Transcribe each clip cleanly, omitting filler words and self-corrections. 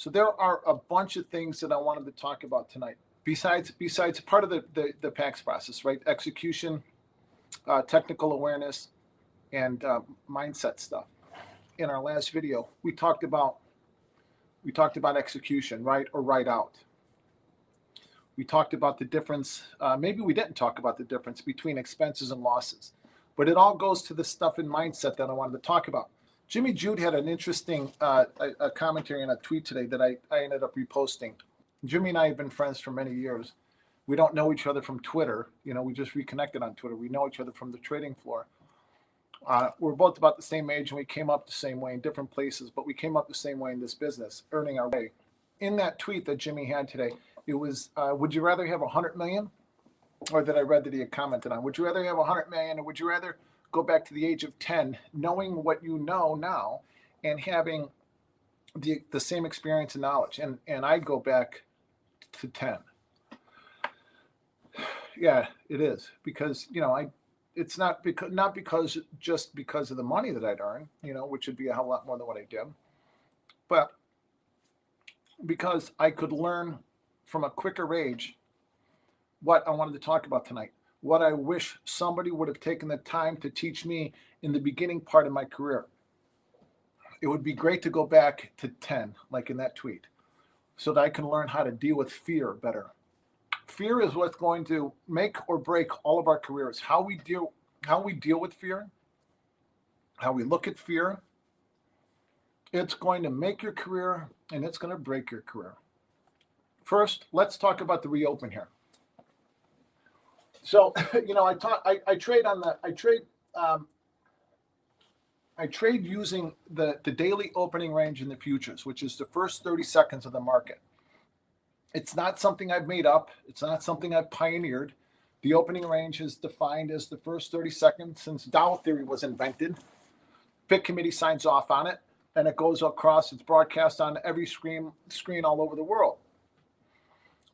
So there are a bunch of things that I wanted to talk about tonight. Besides part of the PAX process, right? Execution, technical awareness, and mindset stuff. In our last video, we talked about execution, right or right out. We talked about the difference. Maybe we didn't talk about the difference between expenses and losses, but it all goes to the stuff in mindset that I wanted to talk about. Jimmy Jude had an interesting a commentary on a tweet today that I ended up reposting. Jimmy and I have been friends for many years. We don't know each other from Twitter. You know, we just reconnected on Twitter. We know each other from the trading floor. We're both about the same age, and we came up the same way in different places, but we came up the same way in this business, earning our way. In that tweet that Jimmy had today, it was, would you rather have 100 million? Or that I read that he had commented on. Would you rather have 100 million, or would you rather go back to the age of 10, knowing what you know now and having the same experience and knowledge? And I go back to 10. Yeah, it is, because, you know, it's not because just because of the money that I'd earn, you know, which would be a hell of a lot more than what I did, but because I could learn from a quicker age what I wanted to talk about tonight, what I wish somebody would have taken the time to teach me in the beginning part of my career. It would be great to go back to 10, like in that tweet, so that I can learn how to deal with fear better. Fear is what's going to make or break all of our careers. How we deal with fear, how we look at fear, it's going to make your career and it's going to break your career. First, let's talk about the reopen here. So, you know, I trade using the daily opening range in the futures, which is the first 30 seconds of the market. It's not something I've made up. It's not something I've pioneered. The opening range is defined as the first 30 seconds since Dow theory was invented. FIC committee signs off on it, and it goes across. It's broadcast on every screen all over the world.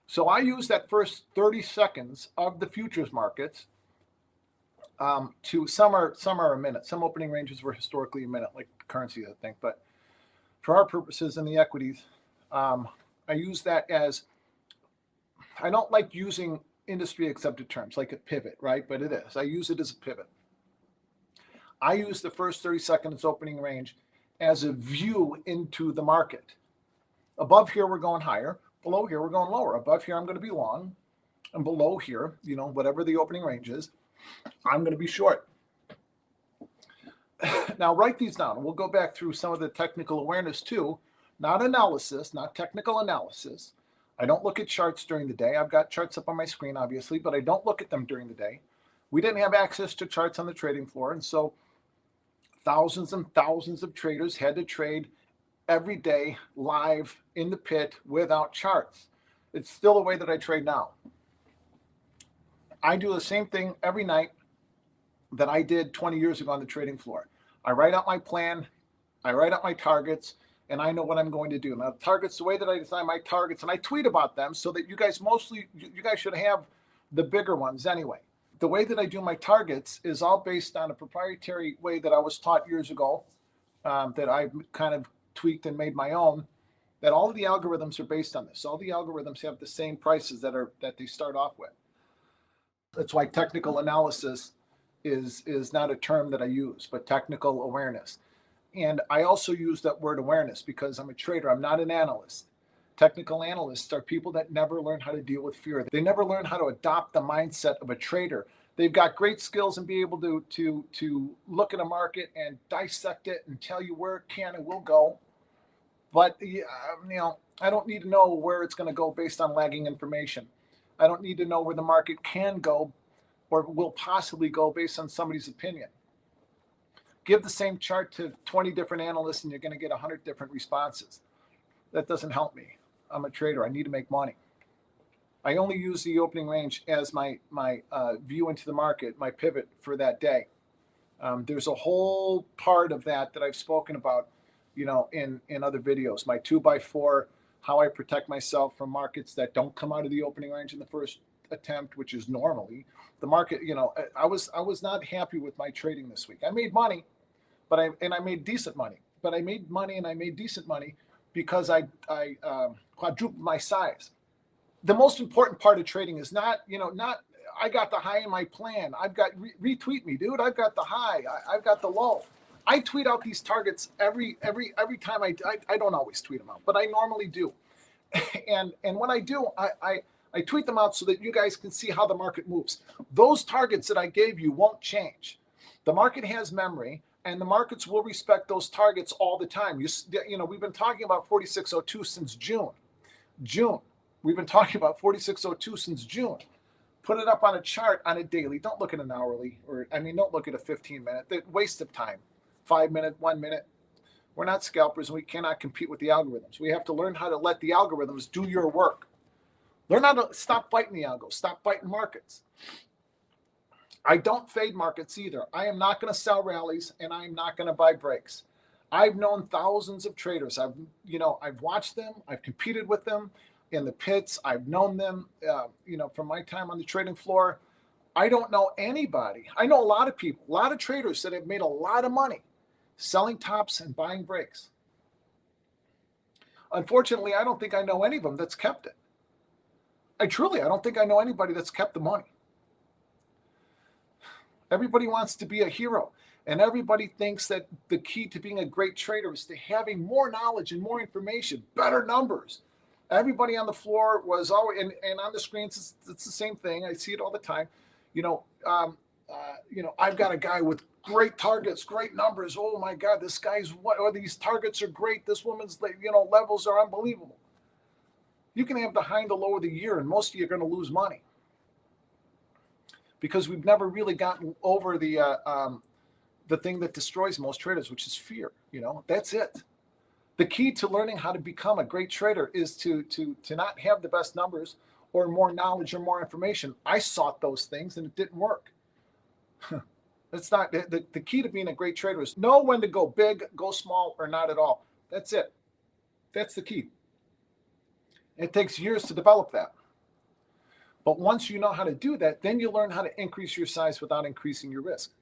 So I use that first 30 seconds of the futures markets to some are a minute. Some opening ranges were historically a minute, like currency, I think. But for our purposes in the equities, I use that as, I don't like using industry accepted terms like a pivot, right? But it is. I use it as a pivot. I use the first 30 seconds opening range as a view into the market. Above here, we're going higher. Below here, we're going lower. Above here, I'm going to be long. And below here, you know, whatever the opening range is, I'm going to be short. Now, write these down. We'll go back through some of the technical awareness too. Not analysis, not technical analysis. I don't look at charts during the day. I've got charts up on my screen, obviously, but I don't look at them during the day. We didn't have access to charts on the trading floor, and so thousands and thousands of traders had to trade every day live in the pit without charts. It's still the way that I trade now. I do the same thing every night that I did 20 years ago on the trading floor. I write out my plan, I write out my targets, and I know what I'm going to do. Now, targets, the way that I design my targets, and I tweet about them so that you guys should have the bigger ones anyway. The way that I do my targets is all based on a proprietary way that I was taught years ago, that I kind of tweaked and made my own, that all of the algorithms are based on this. All the algorithms have the same prices that they start off with. That's why technical analysis is not a term that I use, but technical awareness. And I also use that word awareness because I'm a trader. I'm not an analyst. Technical analysts are people that never learn how to deal with fear. They never learn how to adopt the mindset of a trader. They've got great skills and be able to look at a market and dissect it and tell you where it can and will go. But you know, I don't need to know where it's going to go based on lagging information. I don't need to know where the market can go or will possibly go based on somebody's opinion. Give the same chart to 20 different analysts and you're going to get 100 different responses. That doesn't help me. I'm a trader. I need to make money. I only use the opening range as my view into the market, my pivot for that day. There's a whole part of that I've spoken about, you know, in other videos. My 2x4, how I protect myself from markets that don't come out of the opening range in the first attempt, which is normally the market. You know, I was not happy with my trading this week. I made money, but I made decent money. But I made money and I made decent money because I quadrupled my size. The most important part of trading is not, not I got the high in my plan. I've got retweet me, dude. I've got the high. I've got the low. I tweet out these targets every time. I don't always tweet them out, but I normally do. And when I do, I tweet them out so that you guys can see how the market moves. Those targets that I gave you won't change. The market has memory, and the markets will respect those targets all the time. We've been talking about 4602 since June. We've been talking about 4602 since June. Put it up on a chart on a daily. Don't look at an hourly, don't look at a 15-minute. Waste of time. 5 minute, 1 minute. We're not scalpers, and we cannot compete with the algorithms. We have to learn how to let the algorithms do your work. Learn how to stop fighting the algo. Stop fighting markets. I don't fade markets either. I am not going to sell rallies, and I am not going to buy breaks. I've known thousands of traders. I've watched them. I've competed with them in the pits. I've known them, from my time on the trading floor. I don't know anybody. I know a lot of people, a lot of traders that have made a lot of money selling tops and buying breaks. Unfortunately, I don't think I know any of them that's kept it. I don't think I know anybody that's kept the money. Everybody wants to be a hero, and everybody thinks that the key to being a great trader is to having more knowledge and more information, better numbers. Everybody on the floor was always, and on the screens, it's the same thing. I see it all the time. I've got a guy with great targets, great numbers. Oh my God, this guy's what? Or these targets are great. This woman's, levels are unbelievable. You can have the high and the low of the year, and most of you are going to lose money because we've never really gotten over the thing that destroys most traders, which is fear. That's it. The key to learning how to become a great trader is to not have the best numbers or more knowledge or more information. I sought those things and it didn't work. That's not the key to being a great trader is know when to go big, go small, or not at all. That's it. That's the key. It takes years to develop that. But once you know how to do that, then you learn how to increase your size without increasing your risk.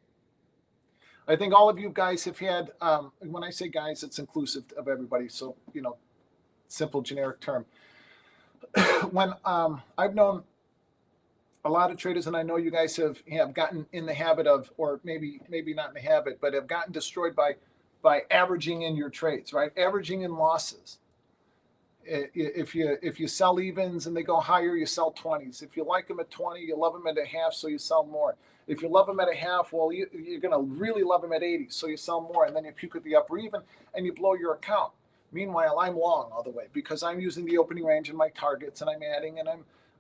I think all of you guys have had, when I say guys, it's inclusive of everybody. So, simple generic term. When I've known a lot of traders, and I know you guys have gotten in the habit of, or maybe not in the habit, but have gotten destroyed by averaging in your trades, right? Averaging in losses. If you sell evens and they go higher, you sell 20s. If you like them at 20, you love them at a half, so you sell more. If you love them at a half, well, you're going to really love them at 80, so you sell more, and then you puke at the upper even, and you blow your account. Meanwhile, I'm long all the way because I'm using the opening range and my targets, and I'm adding, and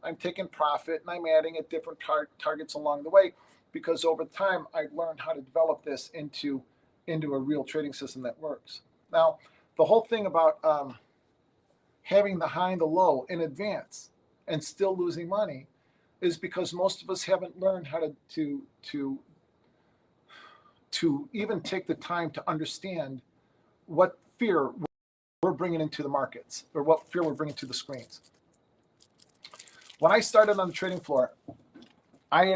I'm taking profit, and I'm adding at different targets along the way because over time I've learned how to develop this into a real trading system that works. Now, the whole thing about having the high and the low in advance and still losing money is because most of us haven't learned how to even take the time to understand what fear we're bringing into the markets or what fear we're bringing to the screens. When I started on the trading floor, I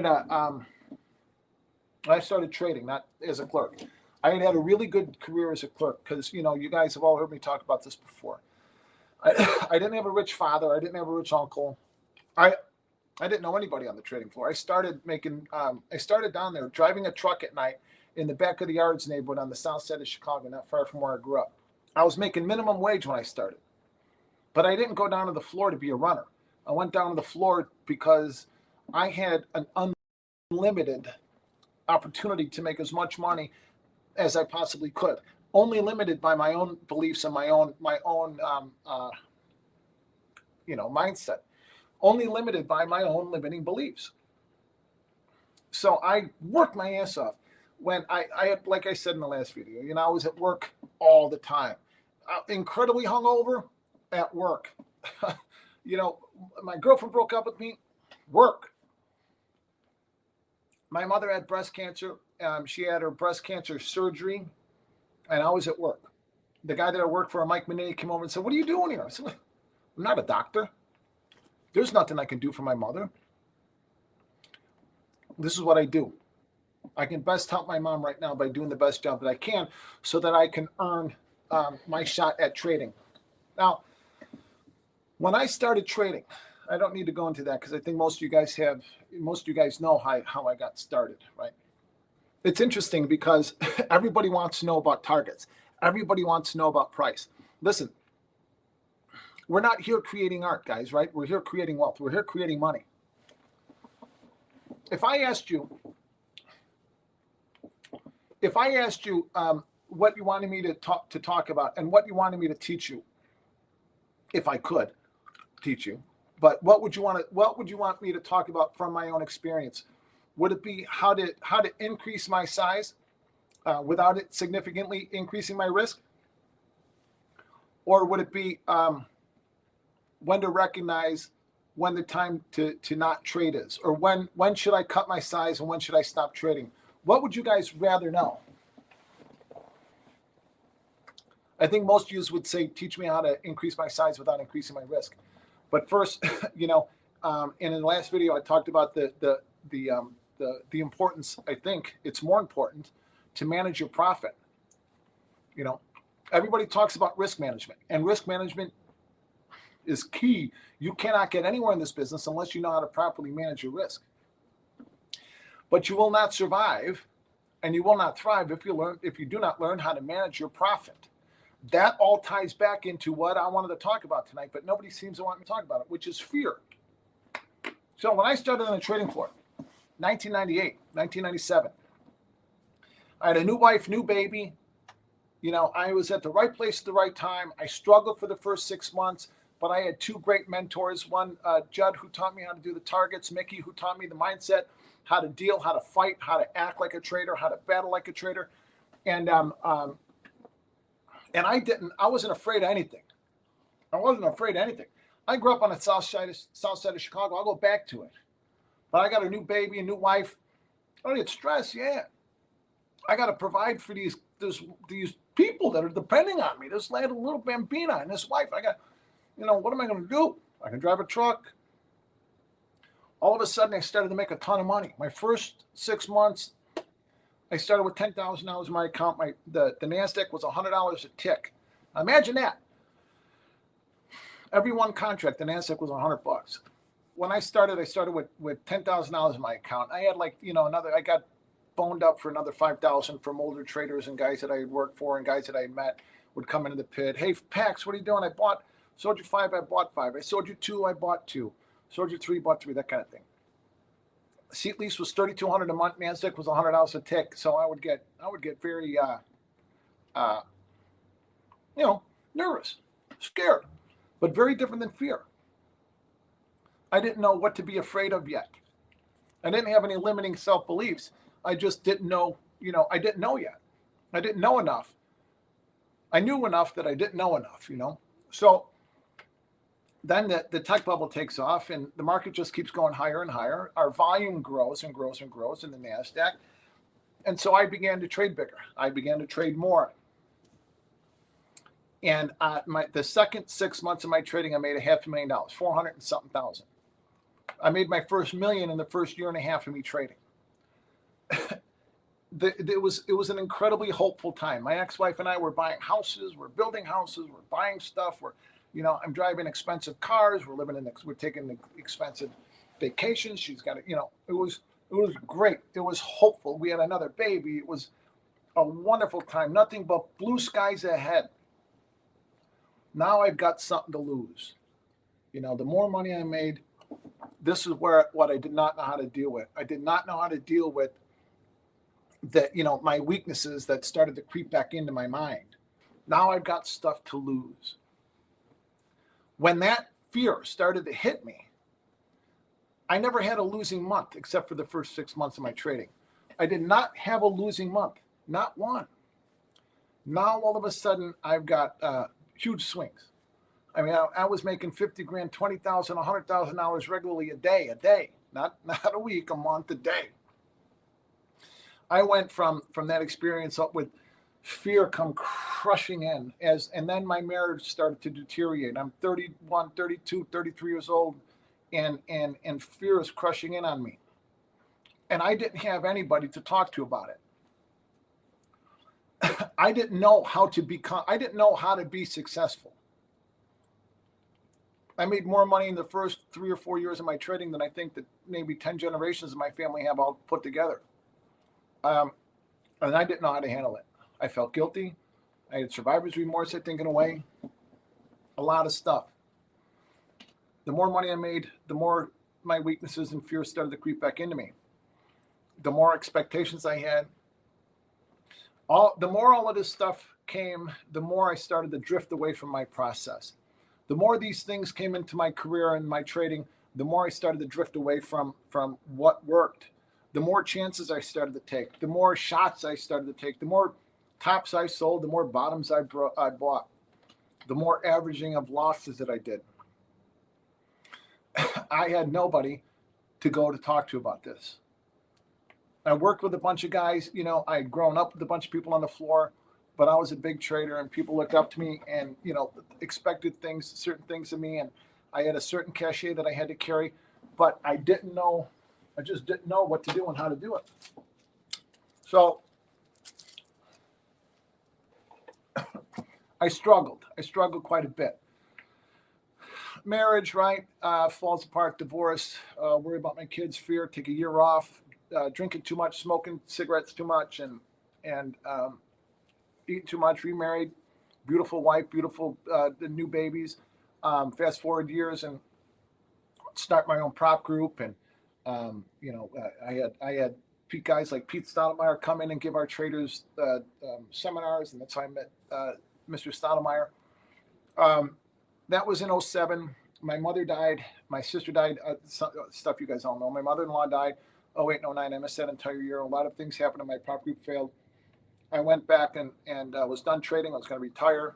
started trading, not as a clerk. I had a really good career as a clerk because, you guys have all heard me talk about this before. I didn't have a rich father. I didn't have a rich uncle. I didn't know anybody on the trading floor. I started down there driving a truck at night in the back of the Yards neighborhood on the south side of Chicago, not far from where I grew up. I was making minimum wage when I started, but I didn't go down to the floor to be a runner. I went down to the floor because I had an unlimited opportunity to make as much money as I possibly could. Only limited by my own beliefs and my own mindset. Only limited by my own limiting beliefs. So I worked my ass off. When I like I said in the last video, I was at work all the time, incredibly hungover at work. My girlfriend broke up with me. Work. My mother had breast cancer. She had her breast cancer surgery. And I was at work. The guy that I worked for, Mike Minetti, came over and said, "What are you doing here?" I said, "I'm not a doctor. There's nothing I can do for my mother. This is what I do. I can best help my mom right now by doing the best job that I can so that I can earn my shot at trading." Now, when I started trading, I don't need to go into that because I think most of you guys know how I got started, right? It's interesting because everybody wants to know about targets. Everybody wants to know about price. Listen, we're not here creating art, guys, right? We're here creating wealth. We're here creating money. If I asked you what you wanted me to talk about and what you wanted me to teach you, if I could teach you, but what would you want me to talk about from my own experience? Would it be how to increase my size without it significantly increasing my risk? Or would it be when to recognize when the time to not trade is? Or when should I cut my size and when should I stop trading? What would you guys rather know? I think most of you would say, teach me how to increase my size without increasing my risk. But first, in the last video, I talked about the importance. I think it's more important to manage your profit. Everybody talks about risk management, and risk management is key. You cannot get anywhere in this business unless you know how to properly manage your risk. But you will not survive, and you will not thrive if you do not learn how to manage your profit. That all ties back into what I wanted to talk about tonight, but nobody seems to want me to talk about it, which is fear. So when I started on the trading floor, 1998, 1997, I had a new wife, new baby. I was at the right place at the right time. I struggled for the first 6 months, but I had two great mentors. One, Judd, who taught me how to do the targets. Mickey, who taught me the mindset, how to deal, how to fight, how to act like a trader, how to battle like a trader. And I wasn't afraid of anything. I grew up on the south side of Chicago. I'll go back to it. But I got a new baby, a new wife. I don't get stressed, yeah. I got to provide for these people that are depending on me. This lad, a little bambina, and this wife. I got, what am I going to do? I can drive a truck. All of a sudden, I started to make a ton of money. My first 6 months, I started with $10,000 in my account. The NASDAQ was $100 a tick. Imagine that. Every one contract, the NASDAQ was $100. When I started with $10,000 in my account. I had I got boned up for another $5,000 from older traders and guys that I had worked for and guys that I had met would come into the pit. Hey, Pax, what are you doing? Sold you 5, I bought 5. I sold you 2, I bought 2. Sold you 3, bought 3, that kind of thing. Seat lease was $3,200 a month. NASDAQ was $100 a tick. So I would get very, nervous, scared, but very different than fear. I didn't know what to be afraid of yet. I didn't have any limiting self-beliefs. I just didn't know, I didn't know yet. I didn't know enough. I knew enough that I didn't know enough, So then the tech bubble takes off and the market just keeps going higher and higher. Our volume grows and grows and grows in the NASDAQ. And so I began to trade bigger. I began to trade more. And the second 6 months of my trading, I made $500,000, 400 and something thousand. I made my first million in the first year and a half of me trading. It was an incredibly hopeful time. My ex-wife and I were buying houses, we're building houses, we're buying stuff, I'm driving expensive cars, we're taking expensive vacations. She's got it was great. It was hopeful. We had another baby. It was a wonderful time. Nothing but blue skies ahead. Now I've got something to lose. The more money I made, this is what I did not know how to deal with. I did not know how to deal with my weaknesses that started to creep back into my mind. Now I've got stuff to lose. When that fear started to hit me, I never had a losing month except for the first 6 months of my trading. I did not have a losing month, not one. Now all of a sudden I've got huge swings. I mean, I was making 50 grand, 20,000, $100,000 regularly a day, not a week, a month, a day. I went from that experience up with fear come crushing in and then my marriage started to deteriorate. I'm 31, 32, 33 years old and fear is crushing in on me. And I didn't have anybody to talk to about it. I didn't know how to be successful. I made more money in the first 3 or 4 years of my trading than I think that maybe 10 generations of my family have all put together. And I didn't know how to handle it. I felt guilty. I had survivor's remorse, I think, in a way. A lot of stuff. The more money I made, the more my weaknesses and fears started to creep back into me. The more expectations I had, the more all of this stuff came, the more I started to drift away from my process. The more these things came into my career and my trading, the more I started to drift away from what worked. The more chances I started to take, the more shots I started to take, the more tops I sold, the more bottoms I bought, the more averaging of losses that I did. I had nobody to go to talk to about this. I worked with a bunch of guys, you know, I had grown up with a bunch of people on the floor, but I was a big trader and people looked up to me and, you know, expected things, certain things of me. And I had a certain cachet that I had to carry, but I didn't know, I just didn't know what to do and how to do it. So I struggled quite a bit. Marriage, right, falls apart, divorce, worry about my kids, fear, take a year off, drinking too much, smoking cigarettes too much, and eating too much, remarried, beautiful wife, beautiful new babies. Fast forward years and start my own prop group, and you know, I had guys like Pete Stoudemire come in and give our traders seminars, and that's how I met Mr. Stoudemire. That was in 07. My mother died. My sister died. Stuff you guys all know. My mother-in-law died 08 and 09. I missed that entire year. A lot of things happened, and my prop group failed. I went back and was done trading. I was going to retire.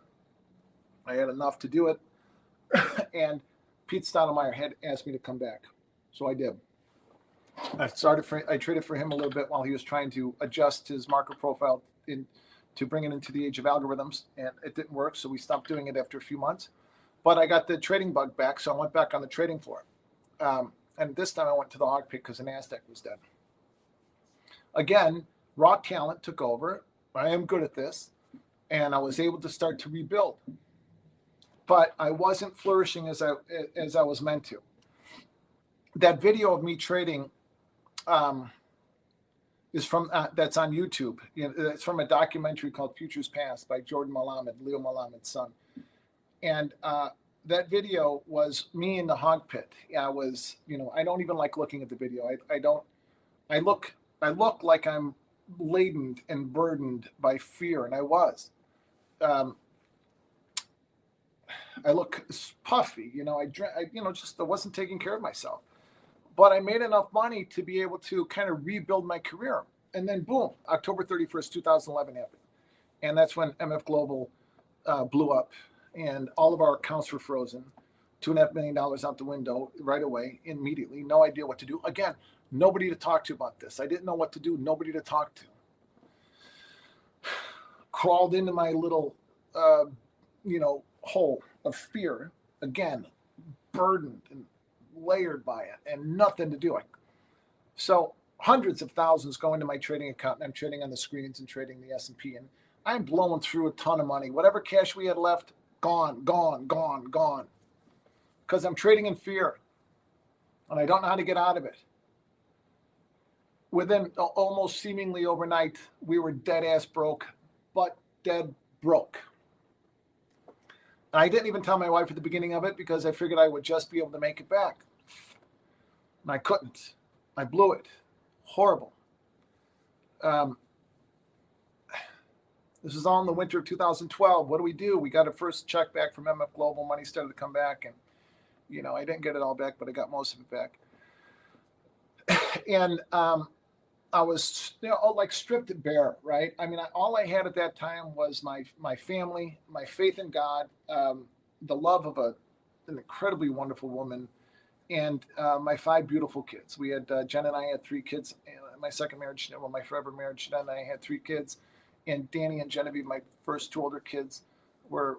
I had enough to do it. And Pete Stoudemire had asked me to come back. So I did. I traded for him a little bit while he was trying to adjust his market profile to bring it into the age of algorithms. And it didn't work, so we stopped doing it after a few months. But I got the trading bug back, so I went back on the trading floor. And this time I went to the hog pit because the NASDAQ was dead. Again, raw talent took over. I am good at this. And I was able to start to rebuild. But I wasn't flourishing as I was meant to. That video of me trading is from that's on YouTube. You know, it's from a documentary called Futures Past by Jordan Malamed, Leo Malamed's son. And that video was me in the hog pit. I was, you know, I don't even like looking at the video. I look like I'm laden and burdened by fear, and I was. I look puffy, you know. I wasn't taking care of myself. But I made enough money to be able to kind of rebuild my career. And then boom, October 31st, 2011 happened. And that's when MF Global blew up. And all of our accounts were frozen, $2.5 million out the window right away, immediately. No idea what to do. Again, nobody to talk to about this. I didn't know what to do. Nobody to talk to. Crawled into my little, hole of fear. Again, burdened and layered by it, and nothing to do. So hundreds of thousands go into my trading account, and I'm trading on the screens and trading the S&P, and I'm blowing through a ton of money. Whatever cash we had left, gone. Because I'm trading in fear. And I don't know how to get out of it. Within almost seemingly overnight, we were dead ass broke, but dead broke. And I didn't even tell my wife at the beginning of it because I figured I would just be able to make it back. And I couldn't. I blew it. Horrible. This is all in the winter of 2012. What do? We got a first check back from MF Global. Money started to come back. And, you know, I didn't get it all back, but I got most of it back. And I was, like stripped bare, right? I mean, all I had at that time was my family, my faith in God, the love of an incredibly wonderful woman, and my 5 beautiful kids. We had, Jen and I had 3 kids. My second marriage, my forever marriage, Jen and I had 3 kids. And Danny and Genevieve, my first 2 older kids, were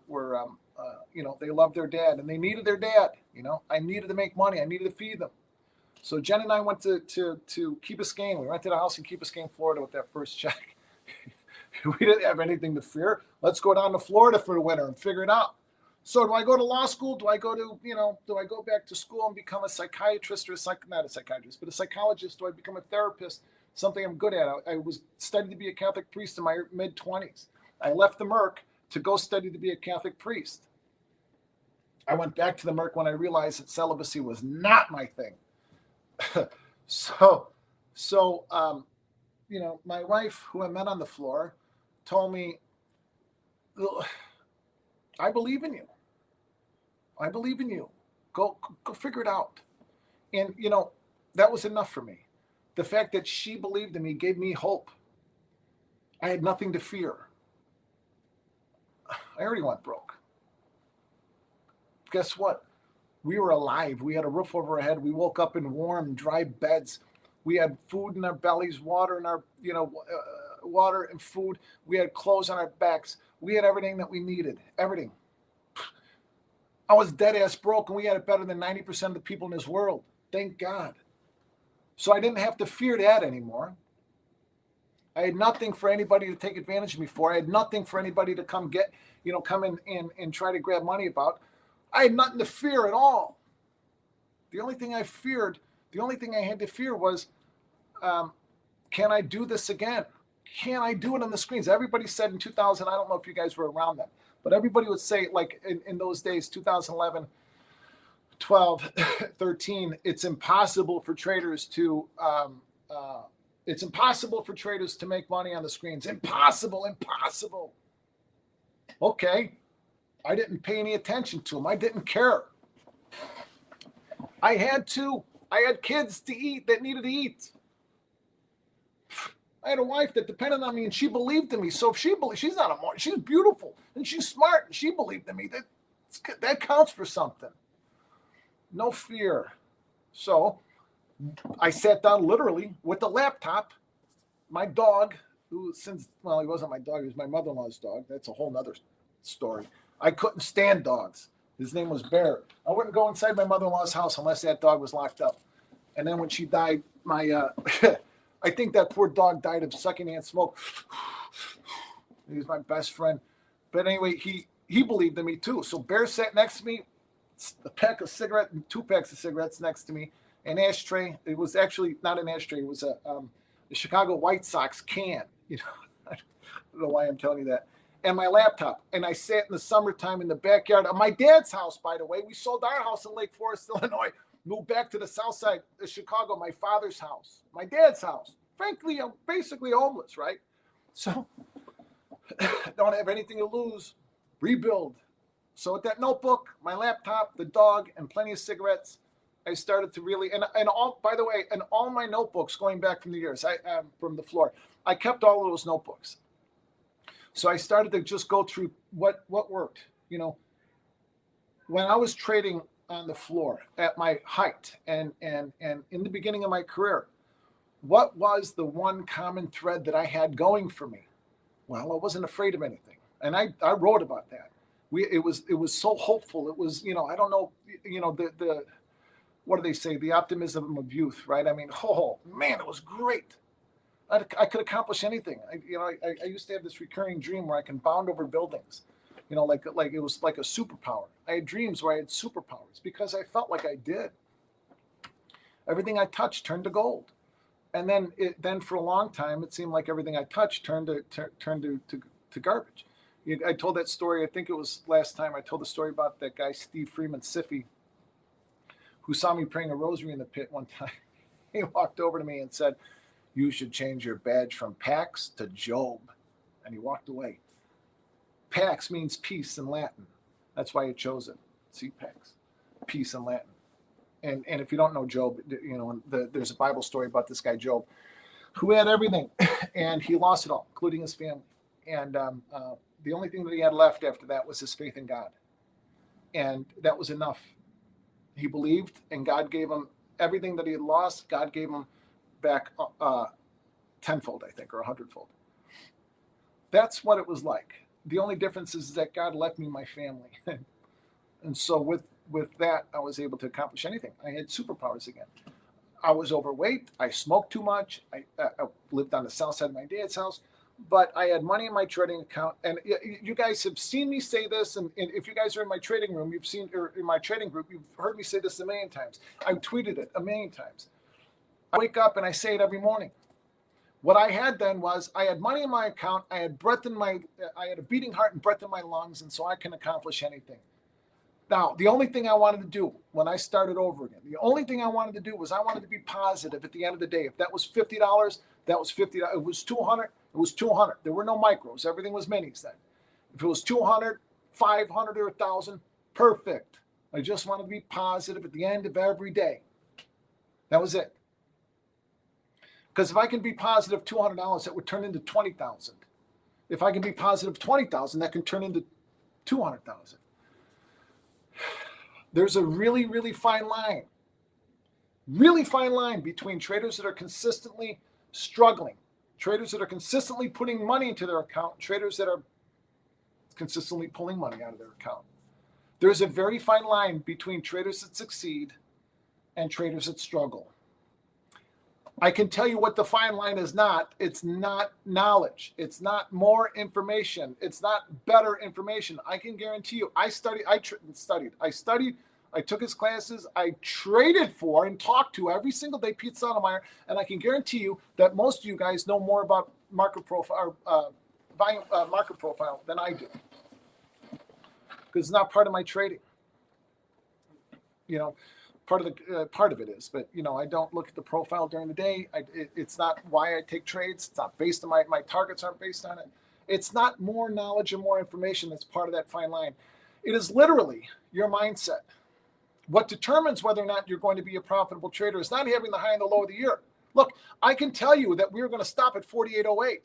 they loved their dad, and they needed their dad. I needed to make money. I needed to feed them. So Jen and I went to Key Biscayne. We rented a house in Key Biscayne, Florida with that first check. We didn't have anything to fear. Let's go down to Florida for the winter and figure it out. So do I go to law school? Do I go to, do I go back to school and become a psychiatrist or not a psychiatrist, but a psychologist? Do I become a therapist? Something I'm good at. I was studying to be a Catholic priest in my mid-20s. I left the Merc to go study to be a Catholic priest. I went back to the Merc when I realized that celibacy was not my thing. So, my wife, who I met on the floor, told me, I believe in you. I believe in you. Go figure it out. And, that was enough for me. The fact that she believed in me gave me hope. I had nothing to fear. I already went broke. Guess what? We were alive. We had a roof over our head. We woke up in warm, dry beds. We had food in our bellies, water in our, water and food. We had clothes on our backs. We had everything that we needed. Everything. I was dead ass broke, and we had it better than 90% of the people in this world. Thank God. So I didn't have to fear that anymore. I had nothing for anybody to take advantage of me for. I had nothing for anybody to come in and try to grab money about. I had nothing to fear at all. The only thing I feared, the only thing I had to fear was, can I do this again? Can I do it on the screens? Everybody said in 2000, I don't know if you guys were around then, but everybody would say, like in those days, 2011, 12, 13, it's impossible for traders to make money on the screens. Impossible. Okay. I didn't pay any attention to them. I didn't care. I had kids to eat that needed to eat. I had a wife that depended on me, and she believed in me. So if she's she's beautiful and she's smart, and she believed in me. That counts for something. No fear. So I sat down literally with the laptop. My dog, he wasn't my dog, he was my mother-in-law's dog. That's a whole nother story. I couldn't stand dogs. His name was Bear. I wouldn't go inside my mother-in-law's house unless that dog was locked up. And then when she died, I think that poor dog died of secondhand smoke. He was my best friend. But anyway, he believed in me too. So Bear sat next to me, a pack of cigarettes, 2 packs of cigarettes next to me, an ashtray. It was actually not an ashtray. It was a Chicago White Sox can. I don't know why I'm telling you that. And my laptop. And I sat in the summertime in the backyard of my dad's house, by the way. We sold our house in Lake Forest, Illinois, moved back to the south side of Chicago, my father's house, my dad's house. Frankly, I'm basically homeless, right? So don't have anything to lose. Rebuild. So with that notebook, my laptop, the dog, and plenty of cigarettes, I started to really, and all, by the way, and all my notebooks going back from the years, from the floor, I kept all of those notebooks. So I started to just go through what worked. When I was trading on the floor at my height and in the beginning of my career, what was the one common thread that I had going for me? Well, I wasn't afraid of anything. And I wrote about that. It was so hopeful. It was, I don't know, the what do they say? The optimism of youth, right? I mean, oh man, it was great. I could accomplish anything. I used to have this recurring dream where I can bound over buildings, like it was like a superpower. I had dreams where I had superpowers because I felt like I did. Everything I touched turned to gold. And then for a long time, it seemed like everything I touched turned to garbage. I told that story. I think it was last time I told the story about that guy, Steve Freeman Siffy, who saw me praying a rosary in the pit one time. He walked over to me and said, "You should change your badge from Pax to Job." And he walked away. Pax means peace in Latin. That's why he chose it. See, Pax, peace in Latin. And if you don't know Job, there's a Bible story about this guy Job, who had everything, and he lost it all, including his family. And the only thing that he had left after that was his faith in God, and that was enough. He believed, and God gave him everything that he had lost. God gave him back tenfold, I think, or 100-fold. That's what it was like. The only difference is that God left me my family, and so with that, I was able to accomplish anything. I had superpowers again. I was overweight. I smoked too much. I lived on the south side of my dad's house. but I had money in my trading account. And you guys have seen me say this. And if you guys are in my trading room, you've seen, or in my trading group, you've heard me say this a million times. I've tweeted it a million times. I wake up and I say it every morning. What I had then was I had money in my account. I had I had a beating heart and breath in my lungs. And so I can accomplish anything. Now, the only thing I wanted to do when I started over again, the only thing I wanted to do was I wanted to be positive at the end of the day. If that was $50, that was $50. If it was 200, it was 200. There were no micros. Everything was minis then. If it was 200, 500, or 1,000, perfect. I just wanted to be positive at the end of every day. That was it. Because if I can be positive $200, that would turn into 20,000. If I can be positive 20,000, that can turn into 200,000. There's a really, really fine line between traders that are consistently struggling, traders that are consistently putting money into their account, traders that are consistently pulling money out of their account. There's a very fine line between traders that succeed and traders that struggle. I can tell you what the fine line is not. It's not knowledge. It's not more information. It's not better information. I can guarantee you, I took his classes, I traded for and talked to every single day Pete Sotomayor, and I can guarantee you that most of you guys know more about market profile, market profile than I do, because it's not part of my trading. Part of it is, but I don't look at the profile during the day. It's not why I take trades. It's not based on my targets aren't based on it. It's not more knowledge and more information that's part of that fine line. It is literally your mindset. What determines whether or not you're going to be a profitable trader is not having the high and the low of the year. Look, I can tell you that we're going to stop at 48.08.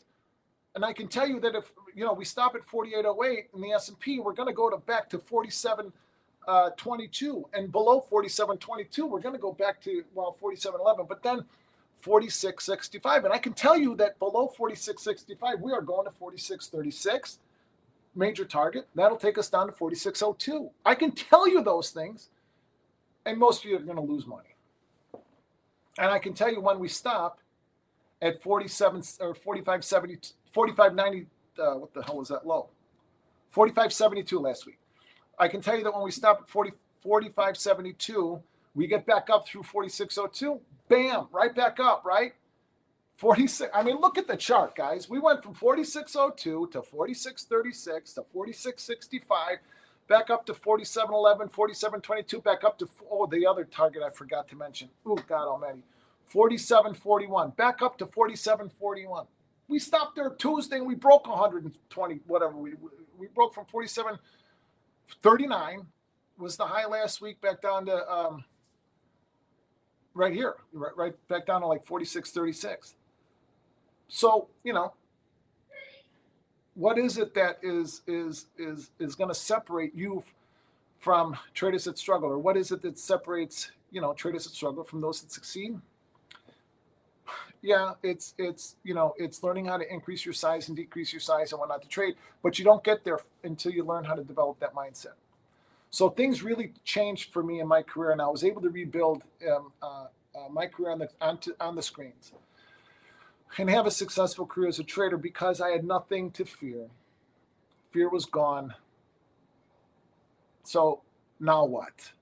And I can tell you that if we stop at 48.08 in the S&P, we're going to go back to 47.22, and below 47.22, we're going to go back to 47.11, but then 46.65. And I can tell you that below 46.65, we are going to 46.36, major target. That'll take us down to 46.02. I can tell you those things, and most of you are going to lose money. And I can tell you when we stop at 47 or 45.70, 45.90. What the hell was that low? 45.72 last week. I can tell you that when we stop at 45.72, we get back up through 46.02. Bam, right back up, right? 46. I mean, look at the chart, guys. We went from 46.02 to 46.36 to 46.65, back up to 47.11, 47.22, back up to, the other target I forgot to mention. Oh, God almighty. 47.41, back up to 47.41. We stopped there Tuesday and we broke 120, whatever. We broke from 47.39 was the high last week, back down to right here, right back down to like 46.36. So, what is it that is going to separate you from traders that struggle, or what is it that separates traders that struggle from those that succeed? Yeah, it's learning how to increase your size and decrease your size and whatnot to trade, but you don't get there until you learn how to develop that mindset. So things really changed for me in my career, and I was able to rebuild my career on the screens and have a successful career as a trader because I had nothing to fear. Fear was gone. So now what?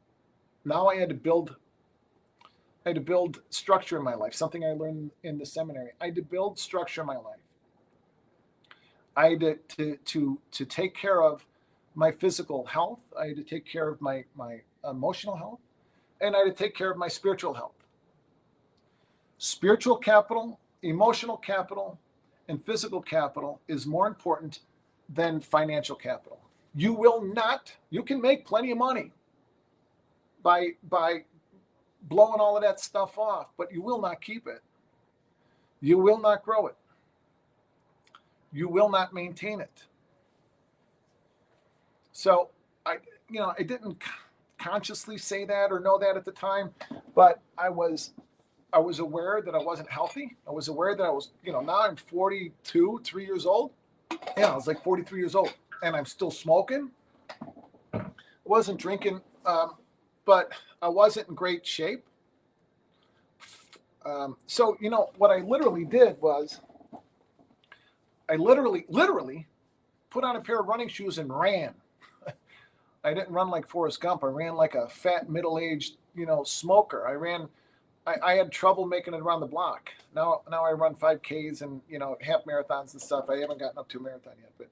Now I had to build structure in my life, something I learned in the seminary. I had to build structure in my life. I had to take care of my physical health. I had to take care of my emotional health, and I had to take care of my spiritual health. Spiritual capital, emotional capital, and physical capital is more important than financial capital. You can make plenty of money by blowing all of that stuff off, but you will not keep it. You will not grow it. You will not maintain it. So I didn't consciously say that or know that at the time, but I was aware that I wasn't healthy. I was aware that I was, now I'm 3 years old. Yeah, I was like 43 years old, and I'm still smoking. I wasn't drinking, but I wasn't in great shape. So, what I literally did was I literally put on a pair of running shoes and ran. I didn't run like Forrest Gump. I ran like a fat, middle-aged, smoker. I had trouble making it around the block. Now I run 5Ks and, half marathons and stuff. I haven't gotten up to a marathon yet, but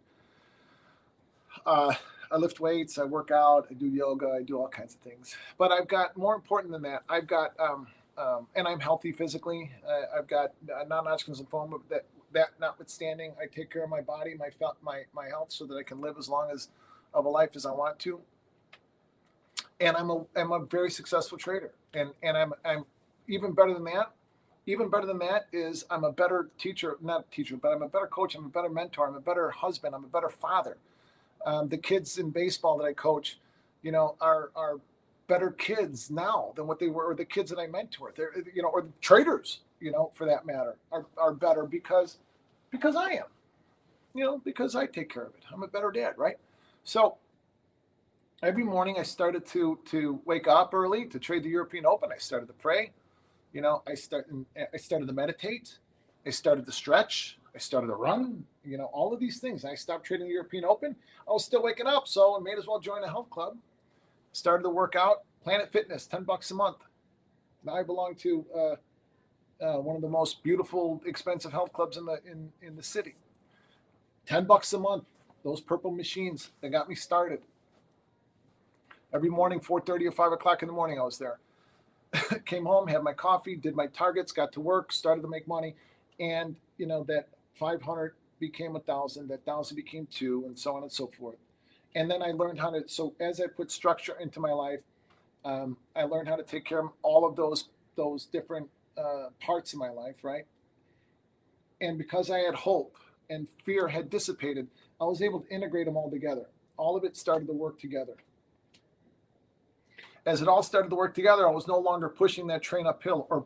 I lift weights, I work out, I do yoga, I do all kinds of things. But I've got, more important than that, I've got, and I'm healthy physically. I've got non-Hodgkin's lymphoma. That notwithstanding, I take care of my body, my health, so that I can live as long as of a life as I want to. And I'm a very successful trader. And I'm even better than that. Even better than that is I'm a better teacher, not teacher, but I'm a better coach. I'm a better mentor. I'm a better husband. I'm a better father. The kids in baseball that I coach, are better kids now than what they were, or the kids that I mentor. They're, or the traders, for that matter, are better because I am, because I take care of it. I'm a better dad, right? So every morning I started to wake up early to trade the European Open. I started to pray. I started to meditate. I started to stretch. I started to run. All of these things. I stopped trading the European Open. I was still waking up, so I may as well join a health club. Started to work out. Planet Fitness, $10 a month. Now I belong to one of the most beautiful, expensive health clubs in the city. $10 a month. Those purple machines, they got me started. Every morning, 4:30 or 5 o'clock in the morning, I was there. Came home, had my coffee, did my targets, got to work, started to make money. And, that 500 became 1,000, that 1,000 became 2, and so on and so forth. And then I learned how to, so as I put structure into my life, I learned how to take care of all of those different parts of my life, right? And because I had hope and fear had dissipated, I was able to integrate them all together. All of it started to work together. As it all started to work together, I was no longer pushing that train uphill, or,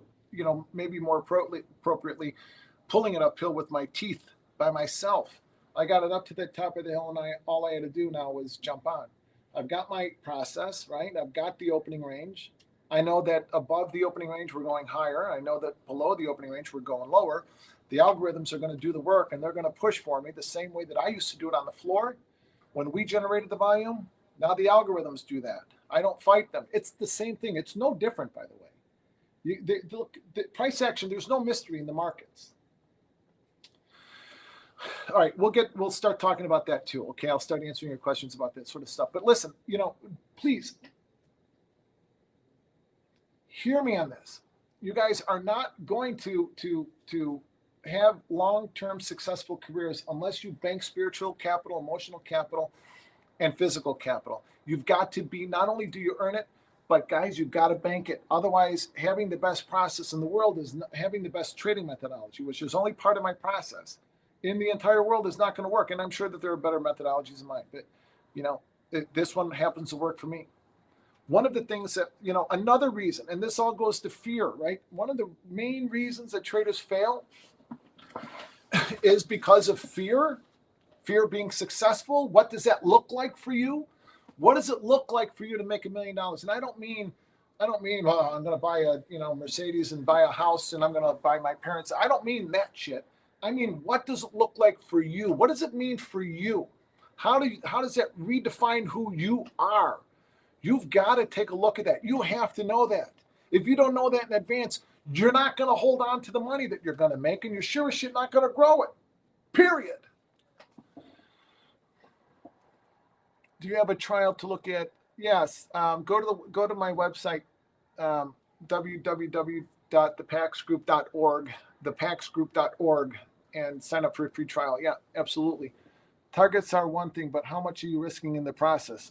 maybe more appropriately, pulling it uphill with my teeth by myself. I got it up to the top of the hill, and all I had to do now was jump on. I've got my process, right? I've got the opening range. I know that above the opening range, we're going higher. I know that below the opening range, we're going lower. The algorithms are going to do the work, and they're going to push for me the same way that I used to do it on the floor. When we generated the volume, now the algorithms do that. I don't fight them. It's the same thing. It's no different, by the way. The price action, there's no mystery in the markets. All right, we'll start talking about that too. Okay, I'll start answering your questions about that sort of stuff. But listen, please hear me on this. You guys are not going to have long-term successful careers unless you bank spiritual capital, emotional capital, and physical capital. You've got to be, not only do you earn it, but guys, you've got to bank it. Otherwise, having the best process in the world is having the best trading methodology, which is only part of my process in the entire world, is not going to work. And I'm sure that there are better methodologies than mine, but this one happens to work for me. One of the things that, another reason, and this all goes to fear, right? One of the main reasons that traders fail is because of fear being successful. What does that look like for you? What does it look like for you to make $1 million? And I don't mean, well, I'm going to buy a, Mercedes and buy a house and I'm going to buy my parents. I don't mean that shit. I mean, what does it look like for you? What does it mean for you? How does that redefine who you are? You've got to take a look at that. You have to know that. If you don't know that in advance, you're not going to hold on to the money that you're going to make, and you're sure as shit not going to grow it. Period. Do you have a trial to look at? Yes. Go to my website, www.thepaxgroup.org, thepaxgroup.org, and sign up for a free trial. Yeah, absolutely. Targets are one thing, but how much are you risking in the process?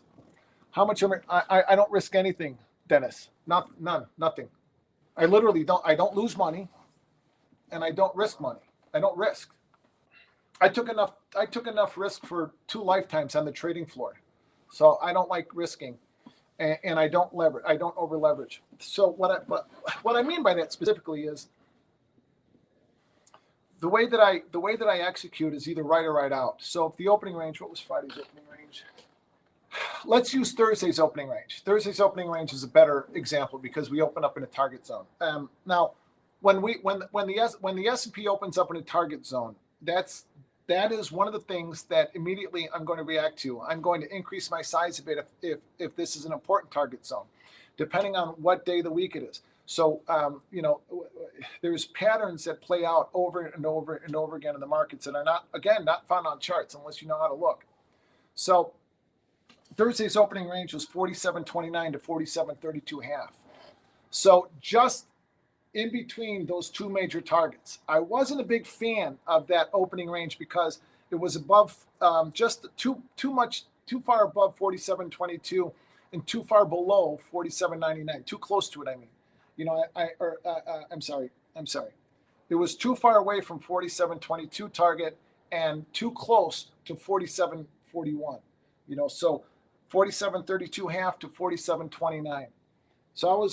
How much I don't risk anything, Dennis. None, nothing. I literally don't lose money, and I don't risk money. I don't risk. I took enough risk for 2 lifetimes on the trading floor. So I don't like risking, and I don't leverage. I don't over leverage. So what I mean by that specifically is the way that I execute is either right or right out. So if the opening range, what was Friday's opening range? Let's use Thursday's opening range. Thursday's opening range is a better example because we open up in a target zone. Now, when the S&P opens up in a target zone, that's that is one of the things that immediately I'm going to react to. I'm going to increase my size a bit if this is an important target zone, depending on what day of the week it is. So, there's patterns that play out over and over and over again in the markets that are not found on charts unless you know how to look. So Thursday's opening range was 47.29 to 47.32 half. So just in between those two major targets. I wasn't a big fan of that opening range because it was above, just too far above 47.22 and too far below 47.99, too close to it. I mean, I'm sorry. It was too far away from 47.22 target and too close to 47.41. So 47.32 half to 47.29. So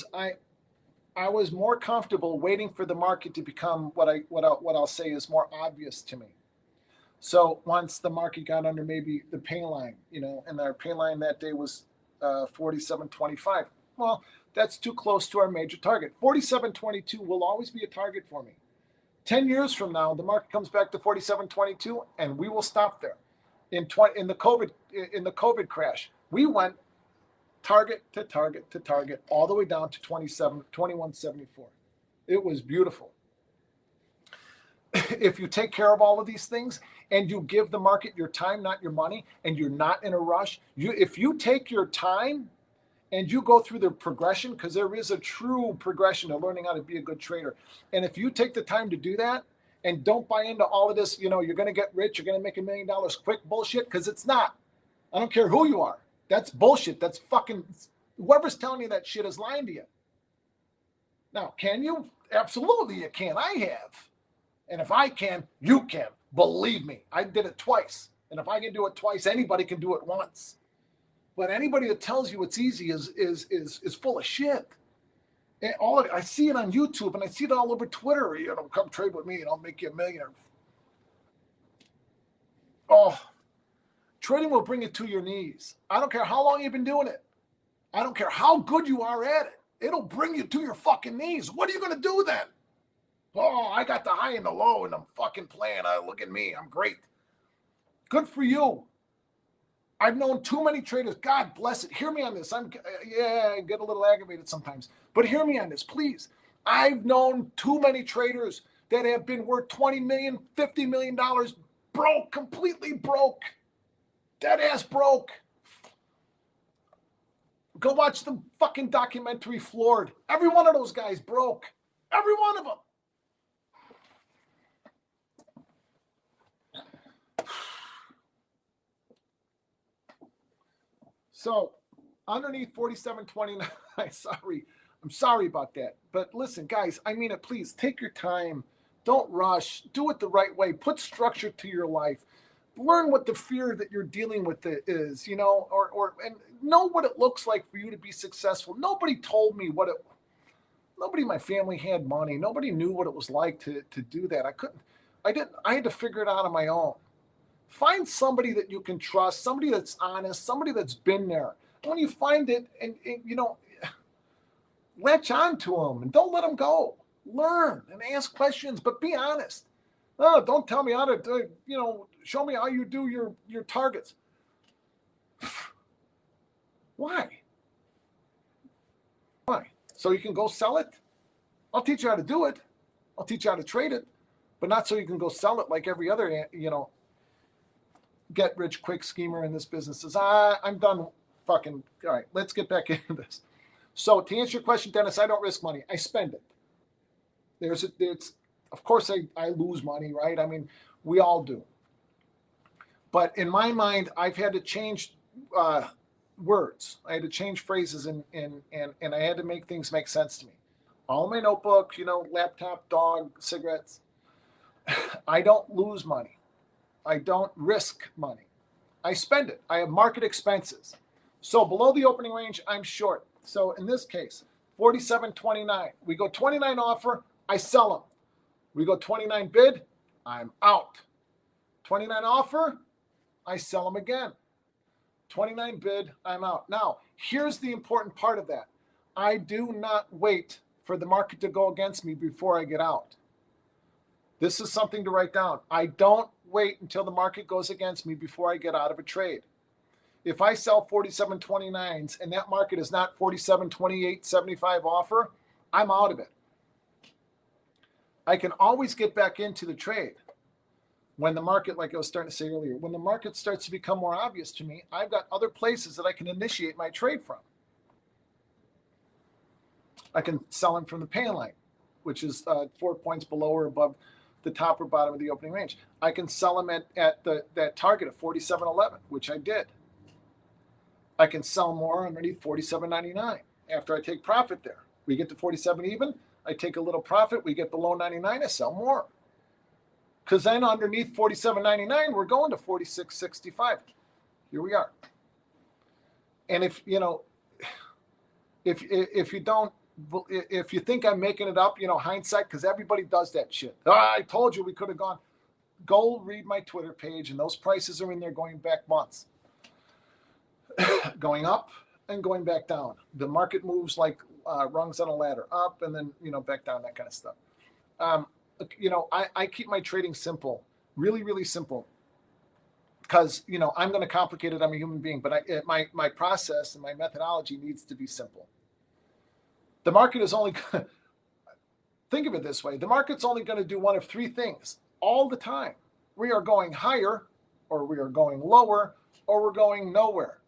I was more comfortable waiting for the market to become what I'll say is more obvious to me. So once the market got under maybe the pay line, and our pay line that day was 47.25. Well, that's too close to our major target. 47.22 will always be a target for me. 10 years from now, the market comes back to 47.22, and we will stop there. In the COVID crash, we went target to target to target all the way down to 21.74. It was beautiful. If you take care of all of these things and you give the market your time, not your money, and you're not in a rush, if you take your time and you go through the progression, because there is a true progression to learning how to be a good trader. And if you take the time to do that and don't buy into all of this, you're going to get rich, you're going to make $1 million quick bullshit, because it's not. I don't care who you are. That's bullshit. That's fucking, whoever's telling you that shit is lying to you. Now, can you? Absolutely you can. I have. And if I can, you can. Believe me, I did it twice. And if I can do it twice, anybody can do it once. But anybody that tells you it's easy is full of shit. And I see it on YouTube and I see it all over Twitter. Come trade with me and I'll make you $1 million. Oh, trading will bring you to your knees. I don't care how long you've been doing it. I don't care how good you are at it. It'll bring you to your fucking knees. What are you going to do then? Oh, I got the high and the low and I'm fucking playing. Look at me. I'm great. Good for you. I've known too many traders. God bless it. Hear me on this. I get a little aggravated sometimes. But hear me on this, please. I've known too many traders that have been worth $20 million, $50 million broke, completely broke. Dead ass broke. Go watch the fucking documentary Floored. Every one of those guys broke. Every one of them. So underneath 47.29, I'm sorry about that. But listen, guys, I mean it, please take your time. Don't rush. Do it the right way. Put structure to your life. Learn what the fear that you're dealing with is, and know what it looks like for you to be successful. Nobody told me nobody in my family had money. Nobody knew what it was like to do that. I had to figure it out on my own. Find somebody that you can trust, somebody that's honest, somebody that's been there. And when you find it, and latch on to them and don't let them go. Learn and ask questions, but be honest. Oh, don't tell me how to, show me how you do your targets. Why? So you can go sell it? I'll teach you how to do it. I'll teach you how to trade it, but not so you can go sell it like every other, get rich quick schemer in this business says, I'm done fucking. All right, let's get back into this. So to answer your question, Dennis, I don't risk money. I spend it. Of course I lose money, right? I mean, we all do. But in my mind, I've had to change words. I had to change phrases and I had to make things make sense to me. All my notebook, laptop, dog, cigarettes. I don't lose money. I don't risk money. I spend it. I have market expenses. So below the opening range, I'm short. So in this case, 47.29. We go 29 offer, I sell them. We go 29 bid, I'm out. 29 offer, I sell them again. 29 bid, I'm out. Now, here's the important part of that. I do not wait for the market to go against me before I get out. This is something to write down. I don't wait until the market goes against me before I get out of a trade. If I sell 47.29s and that market is not 47.28.75 offer, I'm out of it. I can always get back into the trade. When the market, like I was starting to say earlier, when the market starts to become more obvious to me, I've got other places that I can initiate my trade from. I can sell them from the pay line, which is 4 points below or above the top or bottom of the opening range. I can sell them at that target of 47.11, which I did. I can sell more underneath 47.99 after I take profit there. We get to 47 even, I take a little profit, we get below 99, I sell more. Because then underneath 47.99, we're going to 46.65. Here we are. And if you think I'm making it up, hindsight, because everybody does that shit. I told you we could have gone. Go read my Twitter page, and those prices are in there going back months. Going up and going back down. The market moves like rungs on a ladder, up and then, back down, that kind of stuff. I keep my trading simple, really, really simple, because, I'm going to complicate it. I'm a human being, but my process and my methodology needs to be simple. The market is only, think of it this way, the market's only going to do one of three things all the time. We are going higher, or we are going lower, or we're going nowhere.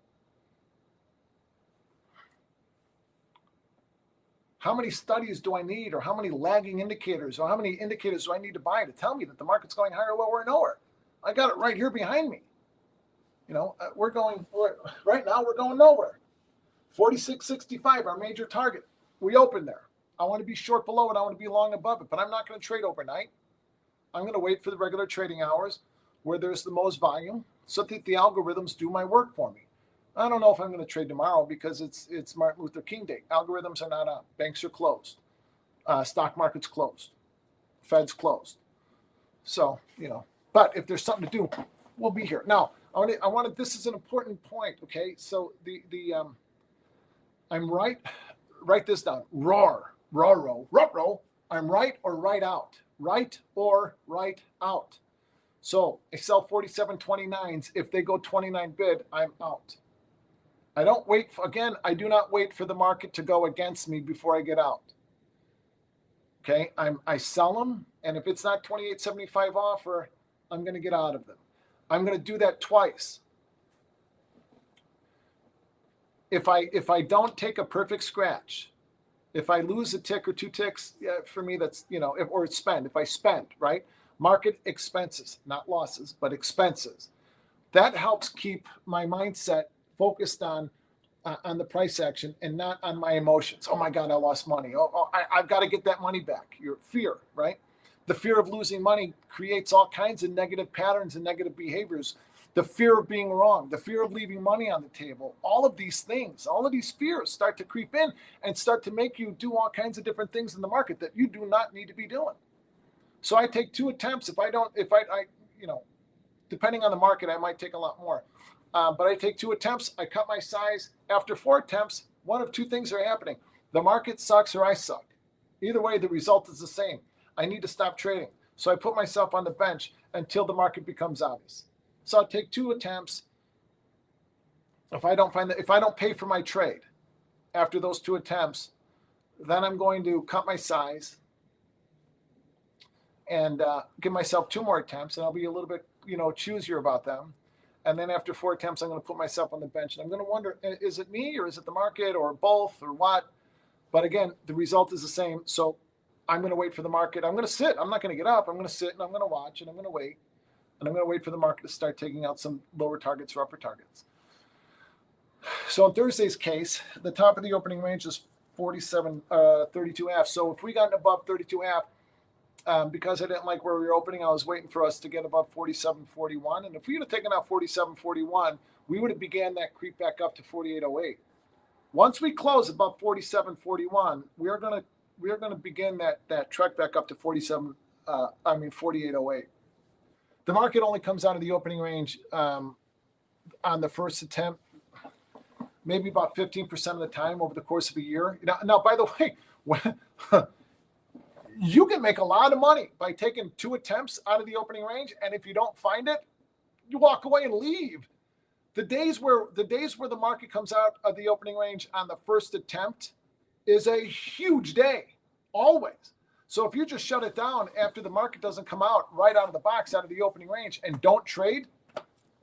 How many studies do I need, or how many lagging indicators, or how many indicators do I need to buy to tell me that the market's going higher, lower, or nowhere? I got it right here behind me. Right now we're going nowhere. 46.65, our major target. We open there. I want to be short below it. I want to be long above it, but I'm not going to trade overnight. I'm going to wait for the regular trading hours where there's the most volume so that the algorithms do my work for me. I don't know if I'm going to trade tomorrow because it's Martin Luther King Day. Algorithms are not on. Banks are closed. Stock market's closed. Fed's closed. So, but if there's something to do, we'll be here. Now, this is an important point, okay? So I'm right. Write this down. Roar. I'm right or right out. Right or right out. So I sell 47.29s. If they go 29 bid, I'm out. I don't wait. I do not wait for the market to go against me before I get out. Okay, I sell them, and if it's not 28.75 offer, I'm going to get out of them. I'm going to do that twice. If I don't take a perfect scratch, if I lose a tick or two ticks, for me that's or spend. If I spend, right, market expenses, not losses, but expenses. That helps keep my mindset focused on the price action and not on my emotions. Oh my God, I lost money. I've got to get that money back. Your fear, right? The fear of losing money creates all kinds of negative patterns and negative behaviors. The fear of being wrong, the fear of leaving money on the table, all of these things, all of these fears start to creep in and start to make you do all kinds of different things in the market that you do not need to be doing. So I take 2 attempts. Depending on the market, I might take a lot more. But I take 2 attempts. I cut my size. After 4 attempts, one of 2 things are happening. The market sucks or I suck. Either way, the result is the same. I need to stop trading. So I put myself on the bench until the market becomes obvious. So I'll take 2 attempts. If I don't pay for my trade after those 2 attempts, then I'm going to cut my size and give myself 2 more attempts, and I'll be a little bit, choosier about them. And then after 4 attempts, I'm going to put myself on the bench, and I'm going to wonder, is it me or is it the market or both or what? But again, the result is the same. So I'm going to wait for the market. I'm going to sit. I'm not going to get up. I'm going to sit and I'm going to watch and I'm going to wait. And I'm going to wait for the market to start taking out some lower targets or upper targets. So in Thursday's case, the top of the opening range is 32.5. So if we got above 32.5, because I didn't like where we were opening, I was waiting for us to get above 47.41. And if we would have taken out 47.41, we would have began that creep back up to 48.08. Once we close above 47.41, we are going to begin that trek back up to 48.08. The market only comes out of the opening range on the first attempt, maybe about 15% of the time over the course of a year. Now by the way, You can make a lot of money by taking 2 attempts out of the opening range, and if you don't find it, you walk away and leave. The days where the market comes out of the opening range on the first attempt is a huge day, always. So if you just shut it down after the market doesn't come out right out of the box, out of the opening range, and don't trade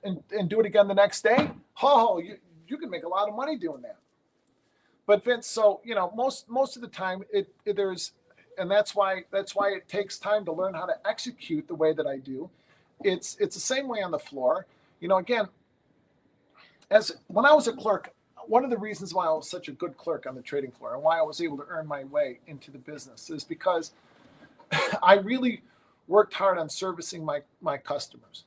and do it again the next day, you can make a lot of money doing that. But Vince, so most of the time and that's why it takes time to learn how to execute the way that I do. It's the same way on the floor. Again, when I was a clerk, one of the reasons why I was such a good clerk on the trading floor and why I was able to earn my way into the business is because I really worked hard on servicing my customers.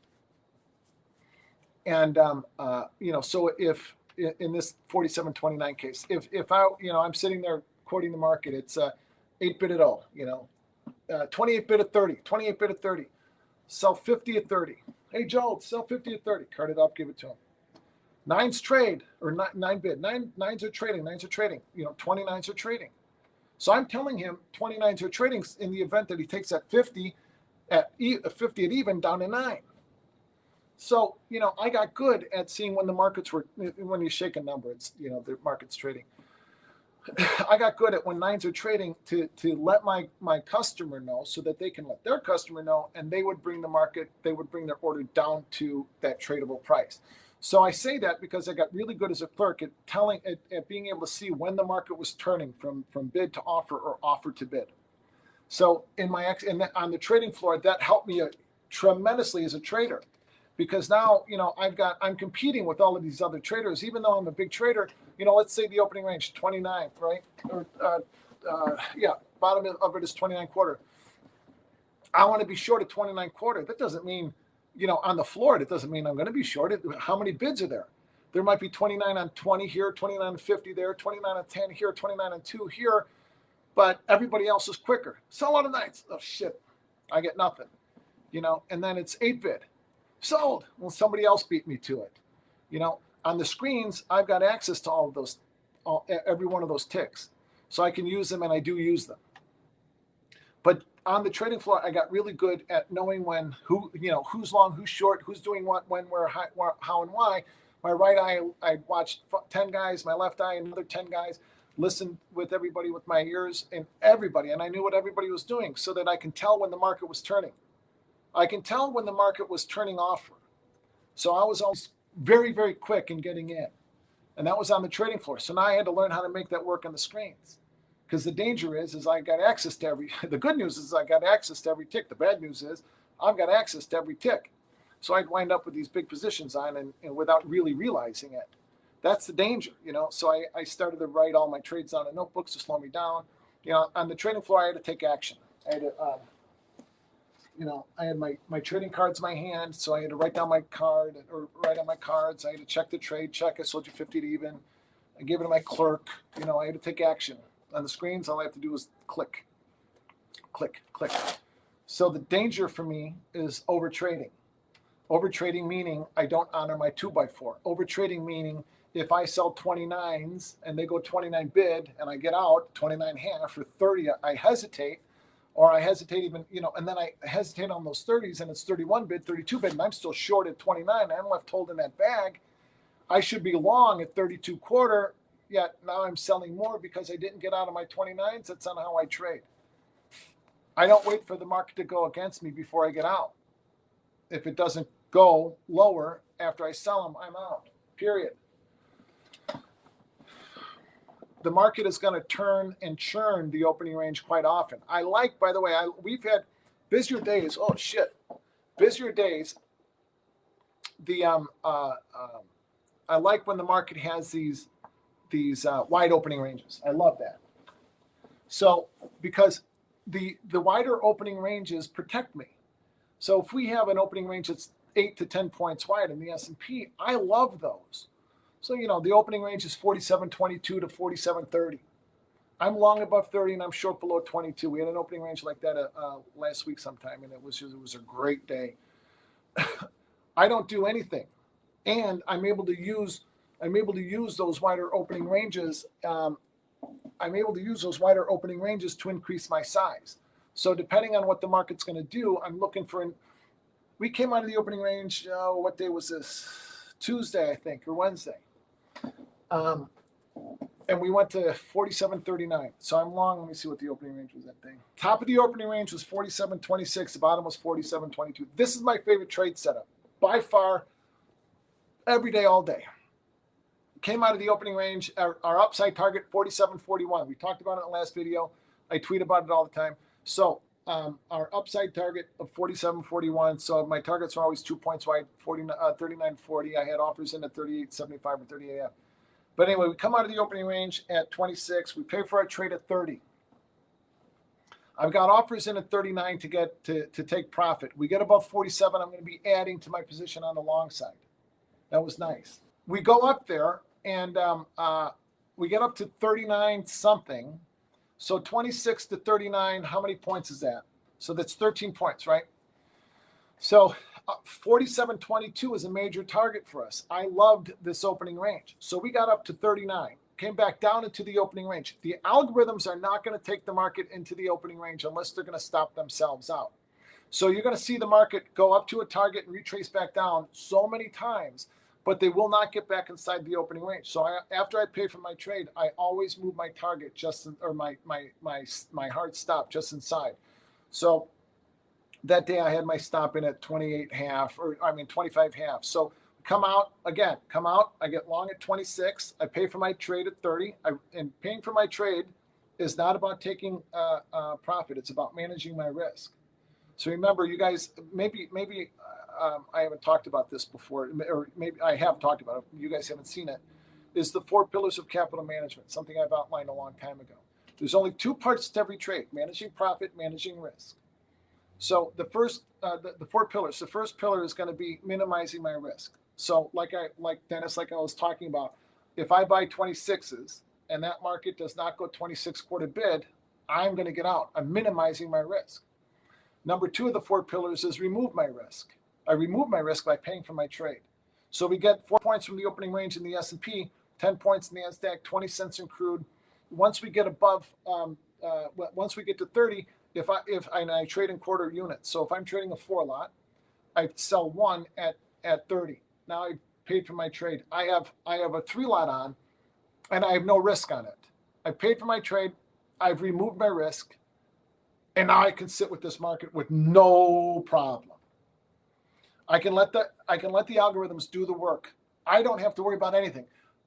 And so if in this 4729 case, if I'm sitting there quoting the market, it's 8 bid at 0, 28 bid at 30, 28 bid at 30, sell 50 at 30. Hey Joe, sell 50 at 30. Card it up, give it to him. Nines trade, or nine bid. Nines are trading. 29s are trading. So I'm telling him 29s are trading in the event that he takes that 50 at even down to 9. So, I got good at seeing when the markets were, when you shake a number, it's, the market's trading. I got good at when 9s are trading to let my customer know so that they can let their customer know, and they would bring their order down to that tradable price. So I say that because I got really good as a clerk at being able to see when the market was turning from bid to offer or offer to bid. So on the trading floor, that helped me tremendously as a trader, because now I'm competing with all of these other traders. Even though I'm a big trader, let's say the opening range 29, right? Or bottom of it is 29.25. I want to be short at 29.25. That doesn't mean, on the floor, it doesn't mean I'm going to be short. How many bids are there? There might be 29 on 20 here, 29 on 50 there, 29 on 10 here, 29 on 2 here, but everybody else is quicker. Sell out of nights. Oh shit, I get nothing. And then it's 8 bid. Sold. Well, somebody else beat me to it. On the screens, I've got access to all of those, every one of those ticks, so I can use them, and I do use them. But on the trading floor, I got really good at knowing who's long, who's short, who's doing what, when, where, how, and why. My right eye, I watched 10 guys. My left eye, another 10 guys. Listened with everybody with my ears and everybody, and I knew what everybody was doing, so that I can tell when the market was turning. I can tell when the market was turning off. So I was always very, very quick in getting in. And that was on the trading floor. So now I had to learn how to make that work on the screens. Because the danger is I got access to the good news is I got access to every tick. The bad news is I've got access to every tick. So I'd wind up with these big positions on and without really realizing it. That's the danger, So I started to write all my trades down in notebooks to slow me down. On the trading floor, I had to take action. I had to, I had my trading cards in my hand, so I had to write down my card or write on my cards. I had to check the trade, I sold you 50 to even. I gave it to my clerk. I had to take action. On the screens, all I have to do is click, click, click. So the danger for me is overtrading. Overtrading meaning I don't honor my 2x4. Overtrading meaning if I sell 29s and they go 29 bid and I get out 29.5 or 30, I hesitate. Or I hesitate even, and then I hesitate on those 30s and it's 31 bid, 32 bid, and I'm still short at 29. I'm left holding that bag. I should be long at 32.25, yet now I'm selling more because I didn't get out of my 29s. That's not how I trade. I don't wait for the market to go against me before I get out. If it doesn't go lower after I sell them, I'm out, period. The market is going to turn and churn the opening range quite often. By the way, we've had busier days. Oh shit, busier days. I like when the market has these wide opening ranges. I love that. So because the wider opening ranges protect me. So if we have an opening range that's 8 to 10 points wide in the S&P, I love those. So, the opening range is 47.22 to 47.30. I'm long above 30 and I'm short below 22. We had an opening range like that last week sometime, and it was a great day. I don't do anything, and I'm able to use those wider opening ranges. I'm able to use those wider opening ranges to increase my size. So depending on what the market's going to do, I'm looking for, we came out of the opening range, what day was this? Tuesday, I think, or Wednesday. And we went to 47.39. So I'm long. Let me see what the opening range was that day. Top of the opening range was 47.26. The bottom was 47.22. This is my favorite trade setup by far, every day, all day. Came out of the opening range. Our upside target 47.41. We talked about it in the last video. I tweet about it all the time. So our upside target of 47.41. So my targets are always 2 points wide, 39.40. I had offers in at 38.75 or 38.5. But anyway, we come out of the opening range at 26. We pay for our trade at 30. I've got offers in at 39 to get to take profit. We get above 47. I'm going to be adding to my position on the long side. That was nice. We go up there and we get up to 39 something. So 26 to 39, how many points is that? So that's 13 points, right? So 47.22 is a major target for us. I loved this opening range. So we got up to 39, came back down into the opening range. The algorithms are not going to take the market into the opening range unless they're going to stop themselves out. So you're going to see the market go up to a target and retrace back down so many times, but they will not get back inside the opening range. So after I pay for my trade, I always move my target or my hard stop just inside. So that day I had my stop in at 25.5. So come out, I get long at 26. I pay for my trade at 30. And paying for my trade is not about taking profit. It's about managing my risk. So remember, you guys, maybe I haven't talked about this before, or maybe I have talked about it. You guys haven't seen it. Is the 4 pillars of capital management, something I've outlined a long time ago. There's only 2 parts to every trade: managing profit, managing risk. So the first, the 4 pillars. The first pillar is going to be minimizing my risk. So like Dennis, like I was talking about, if I buy 26s and that market does not go 26 quarter bid, I'm going to get out. I'm minimizing my risk. Number 2 of the 4 pillars is remove my risk. I remove my risk by paying for my trade. So we get 4 points from the opening range in the S&P, 10 points in the NASDAQ, 20 cents in crude. Once we get above, once we get to 30, if I trade in quarter units. So if I'm trading a 4 lot, I sell 1 at 30. Now I paid for my trade. I have a 3 lot on, and I have no risk on it. I paid for my trade. I've removed my risk, and now I can sit with this market with no problem. I can let the algorithms do the work. I don't have to worry about anything.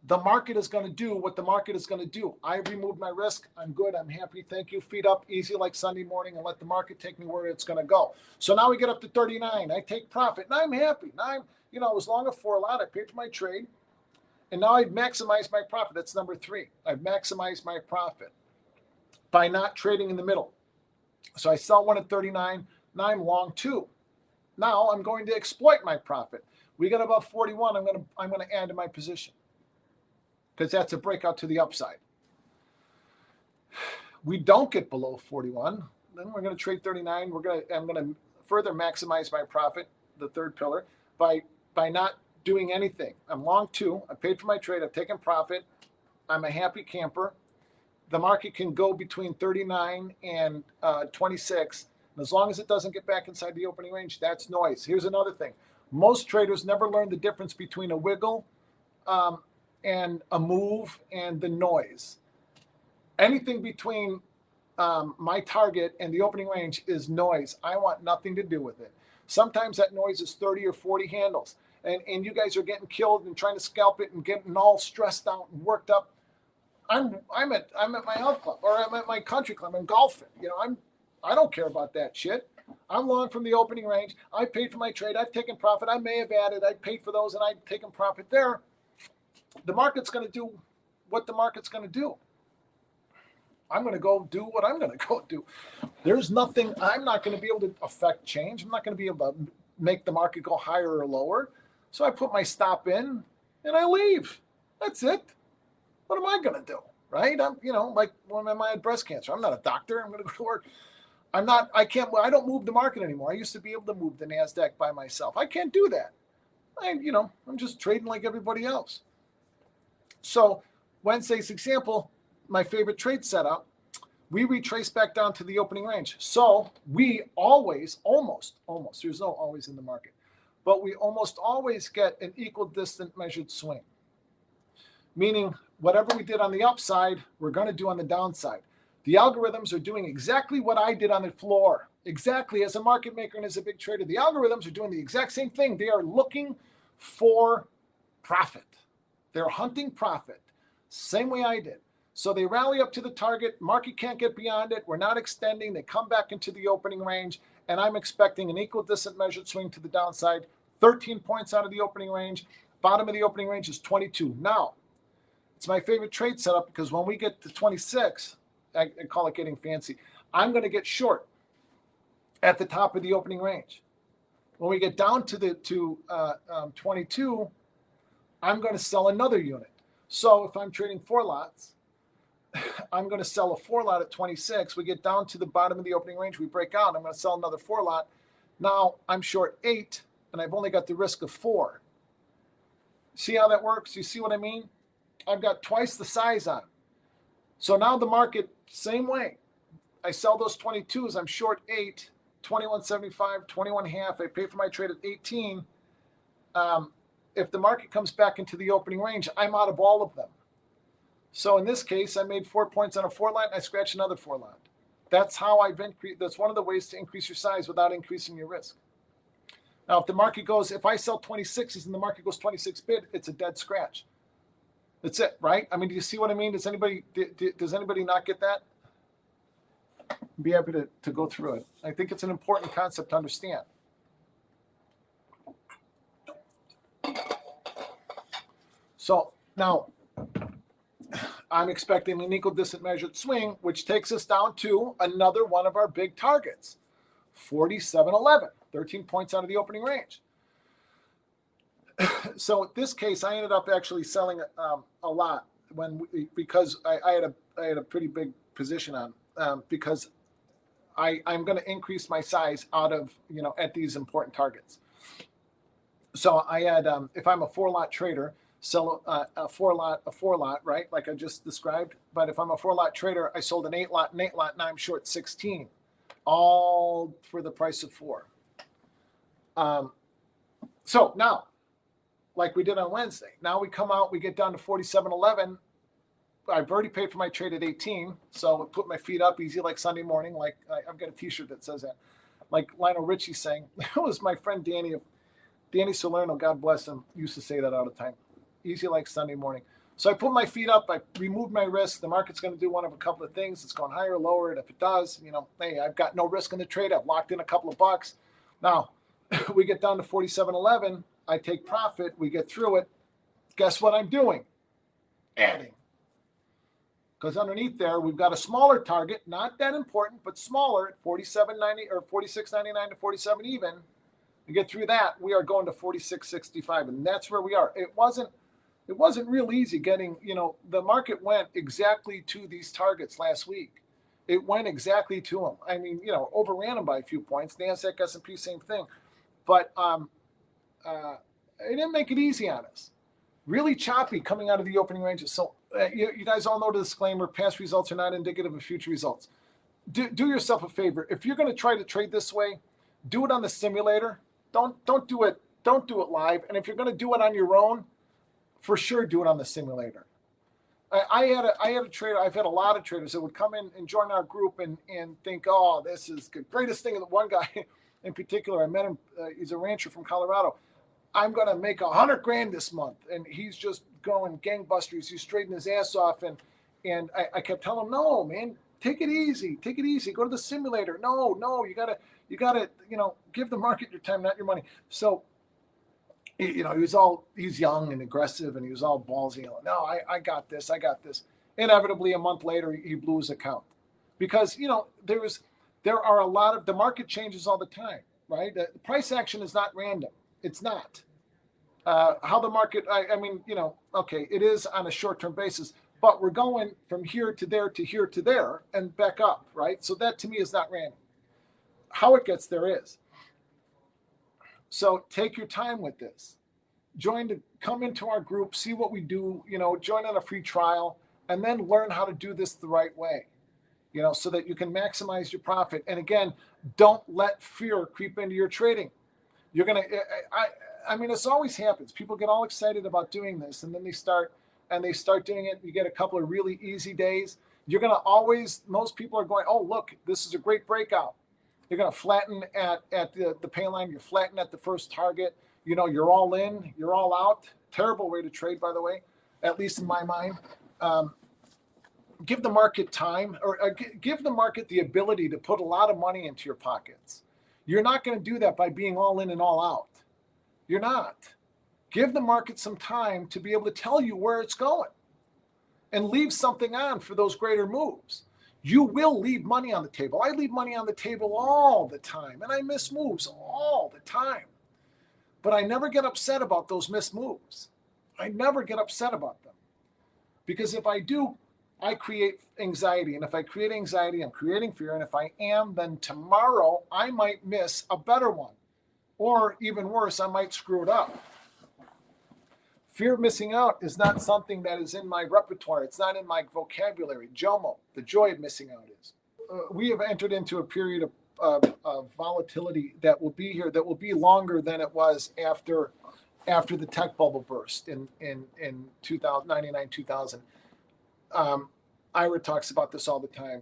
The market is going to do what the market is going to do. I removed my risk. I'm good. I'm happy. Thank you. Feet up, easy like Sunday morning, and let the market take me where it's going to go. So now we get up to 39. I take profit, and I'm happy. Now I'm, it was long a 4 lot. I paid for my trade, and now I've maximized my profit. That's number 3. I've maximized my profit by not trading in the middle. So I sell 1 at 39. Now I'm long 2. Now I'm going to exploit my profit. We get above 41. I'm going to add to my position, because that's a breakout to the upside. We don't get below 41, then we're going to trade 39. I'm going to further maximize my profit, the 3rd pillar, by not doing anything. I'm long 2. I paid for my trade. I've taken profit. I'm a happy camper. The market can go between 39 and 26. And as long as it doesn't get back inside the opening range, that's noise. Here's another thing. Most traders never learn the difference between a wiggle and a move and the noise. Anything between my target and the opening range is noise. I want nothing to do with it. Sometimes that noise is 30 or 40 handles, and you guys are getting killed and trying to scalp it and getting all stressed out and worked up. I'm at my health club, or I'm at my country club. I'm golfing. I don't care about that shit. I'm long from the opening range. I paid for my trade. I've taken profit. I may have added. I paid for those, and I've taken profit there. The market's going to do what the market's going to do. I'm going to go do what I'm going to go do. There's nothing. I'm not going to be able to affect change. I'm not going to be able to make the market go higher or lower. So I put my stop in and I leave. That's it. What am I going to do? Right? I'm, like when I had breast cancer. I'm not a doctor. I'm going to go to work. I don't move the market anymore. I used to be able to move the NASDAQ by myself. I can't do that. I'm just trading like everybody else. So Wednesday's example, my favorite trade setup we retrace back down to the opening range. So we always, almost, there's no always in the market, but we almost always get an equal distant measured swing. Meaning whatever we did on the upside, we're going to do on the downside. The algorithms are doing exactly what I did on the floor. Exactly, as a market maker and as a big trader, the algorithms are doing the exact same thing. They are looking for profit. They're hunting profit, same way I did. So they rally up to the target, market can't get beyond it, we're not extending, they come back into the opening range, and I'm expecting an equal distant measured swing to the downside, 13 points out of the opening range, bottom of the opening range is 22. Now, it's my favorite trade setup because when we get to 26, I call it getting fancy, I'm going to get short at the top of the opening range. When we get down to 22, I'm going to sell another unit. So if I'm trading 4 lots, I'm going to sell a 4 lot at 26. We get down to the bottom of the opening range. We break out. I'm going to sell another 4 lot. Now I'm short 8, and I've only got the risk of 4. See how that works? You see what I mean? I've got twice the size on. So now the market, same way. I sell those 22s. I'm short 8, 21.75, 21.5. I pay for my trade at 18. If the market comes back into the opening range, I'm out of all of them. So in this case, I made 4 points on a 4 lot, and I scratched another 4 lot. That's how I've increased. That's one of the ways to increase your size without increasing your risk. Now, if the market goes, if I sell 26s and the market goes 26 bid, it's a dead scratch. That's it, right? I mean, do you see what I mean? Does anybody not get that? Be happy to go through it. I think it's an important concept to understand. So now I'm expecting an equal distant measured swing, which takes us down to another one of our big targets, 47.11, 13 points out of the opening range. So in this case, I ended up actually selling a lot because I had a pretty big position on because I'm going to increase my size out of at these important targets. So I had if I'm a 4 lot trader, sell a 4 lot, right? Like I just described. But if I'm a 4 lot trader, I sold an 8 lot, and now I'm short 16, all for the price of 4. So now, like we did on Wednesday, now we come out, we get down to 47.11. I've already paid for my trade at 18, so I put my feet up, easy like Sunday morning. Like I've got a T-shirt that says that. Like Lionel Richie saying, it was my friend Danny Salerno, God bless him, used to say that all the time. Easy like Sunday morning. So I put my feet up, I removed my risk. The market's going to do one of a couple of things. It's going higher or lower, and if it does, hey, I've got no risk in the trade. I've locked in a couple of bucks. Now, we get down to 47.11. I take profit. We get through it. Guess what I'm doing? Adding. Because underneath there, we've got a smaller target, not that important, but smaller at 47.90 or 46.99 to 47 even. We get through that, we are going to 46.65, and that's where we are. It wasn't real easy getting, the market went exactly to these targets last week. It went exactly to them. I mean, overran them by a few points. NASDAQ, S&P, same thing. But it didn't make it easy on us. Really choppy coming out of the opening ranges. So you guys all know the disclaimer, past results are not indicative of future results. Do yourself a favor. If you're going to try to trade this way, do it on the simulator. Don't do it live. And if you're going to do it on your own, for sure do it on the simulator. I had a trader. I've had a lot of traders that would come in and join our group and think, oh, this is the greatest thing. And one guy in particular, I met him. He's a rancher from Colorado. I'm going to make $100,000 this month, and he's just going gangbusters. He's trading his ass off, and I kept telling him, no, man, take it easy, go to the simulator. No, you gotta, give the market your time, not your money. So, he's young and aggressive, and he was all ballsy. No, I got this. Inevitably, a month later, he blew his account because there are a lot of the market changes all the time, right? The price action is not random. It's not. How the market, okay, it is on a short-term basis, but we're going from here to there to here to there and back up, right? So that to me is not random. How it gets there is. So take your time with this. Come into our group, see what we do, join on a free trial, and then learn how to do this the right way. so that you can maximize your profit. And again, don't let fear creep into your trading. You're going to, I mean, this always happens. People get all excited about doing this, and then they start doing it. You get a couple of really easy days. You're going to always, most people are going, oh, look, this is a great breakout. You're going to flatten at the pay line. You're flattened at the first target. You're all in, you're all out. Terrible way to trade, by the way, at least in my mind. Give the market time, or give the market the ability to put a lot of money into your pockets. You're not going to do that by being all in and all out. You're not. Give the market some time to be able to tell you where it's going, and leave something on for those greater moves. You will leave money on the table. I leave money on the table all the time, and I miss moves all the time. But I never get upset about those missed moves. I never get upset about them. Because if I do, I create anxiety. And if I create anxiety, I'm creating fear. And if I am, then tomorrow I might miss a better one. Or even worse, I might screw it up. Fear of missing out is not something that is in my repertoire. It's not in my vocabulary. JOMO, the joy of missing out is. We have entered into a period of volatility that will be here, that will be longer than it was after the tech bubble burst in 99, 2000. Ira talks about this all the time.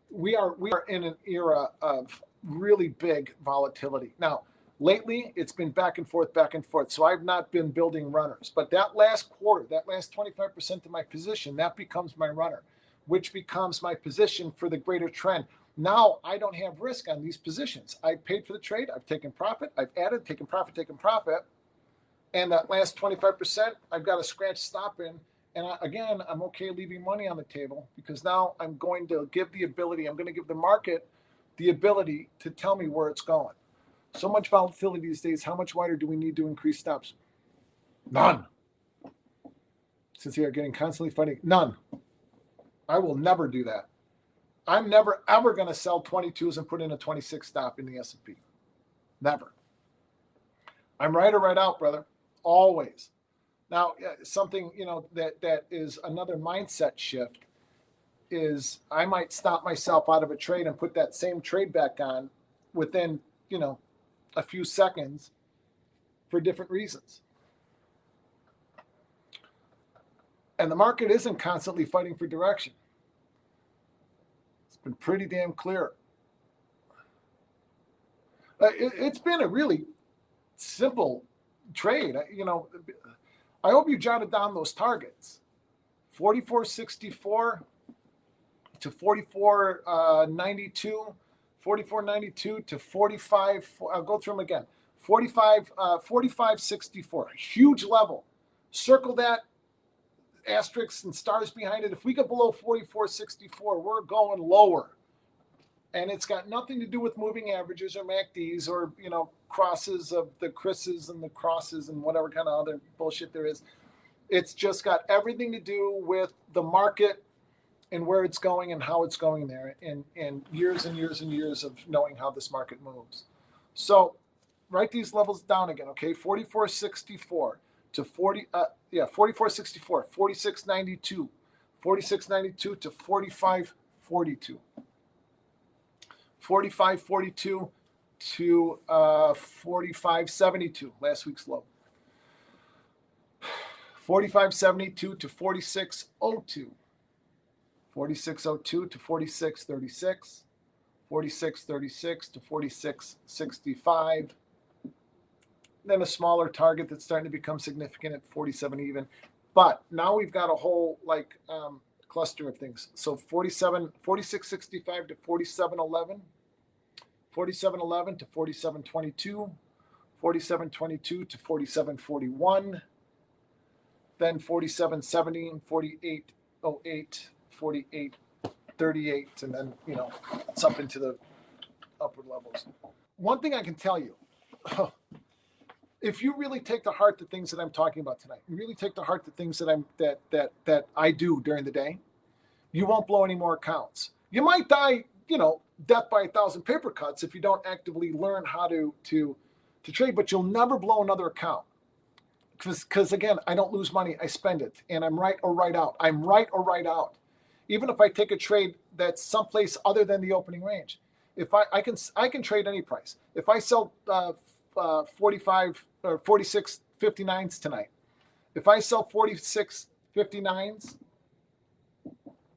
We are in an era of really big volatility. Now, lately, it's been back and forth. So I've not been building runners. But that last quarter, that last 25% of my position, that becomes my runner, which becomes my position for the greater trend. Now I don't have risk on these positions. I paid for the trade. I've taken profit. I've added, taken profit. And that last 25%, I've got a scratch stop in. And I'm okay leaving money on the table, because now I'm going to give the market the ability to tell me where it's going. So much volatility these days. How much wider do we need to increase stops? None. Since we are getting constantly fighting, none. I will never do that. I'm never, ever going to sell 22s and put in a 26 stop in the S&P. Never. I'm right or right out, brother. Always. Now, something, that is another mindset shift is I might stop myself out of a trade and put that same trade back on within, a few seconds for different reasons. And the market isn't constantly fighting for direction. It's been pretty damn clear. It's been a really simple trade. I hope you jotted down those targets. 44.64 to 44.92, 44.92 to 45. I'll go through them again. 45.64, huge level. Circle that, asterisks and stars behind it. If we get below 44.64, we're going lower. And it's got nothing to do with moving averages or MACDs or, crosses of the Chris's and the crosses and whatever kind of other bullshit there is. It's just got everything to do with the market and where it's going and how it's going there, and years and years and years of knowing how this market moves. So write these levels down again, okay? 44.64 to 44.64, 46.92, 46.92 to 45.42. 45.42 to 45.72, last week's low. 45.72 to 46.02. 46.02 to 46.36. 46.36 to 46.65. Then a smaller target that's starting to become significant at 47 even. But now we've got a whole cluster of things. So 46.65 to 47.11. 47.11 to 47.22, 47.22 to 47.41, then 47.70 and 48.08, 48.38, and then, it's up into the upward levels. One thing I can tell you, if you really take to heart the things that I'm talking about tonight, you really take to heart the things that I do during the day, you won't blow any more accounts. You might die, death by 1,000 paper cuts if you don't actively learn how to trade, but you'll never blow another account. Because again, I don't lose money, I spend it, and I'm right or right out. I'm right or right out. even if I take a trade that's someplace other than the opening range. If I can trade any price. If I sell 45 or 46.59s tonight, if I sell 46.59s,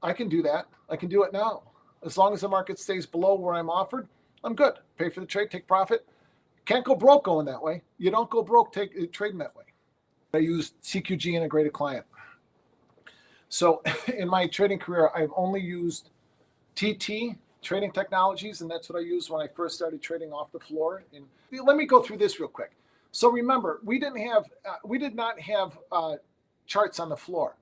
I can do that. I can do it now. As long as the market stays below where I'm offered, I'm good. Pay for the trade, take profit. Can't go broke going that way. You don't go broke trading that way. I use CQG integrated client. So in my trading career, I've only used TT trading technologies, and that's what I used when I first started trading off the floor. And let me go through this real quick. So remember, we did not have charts on the floor.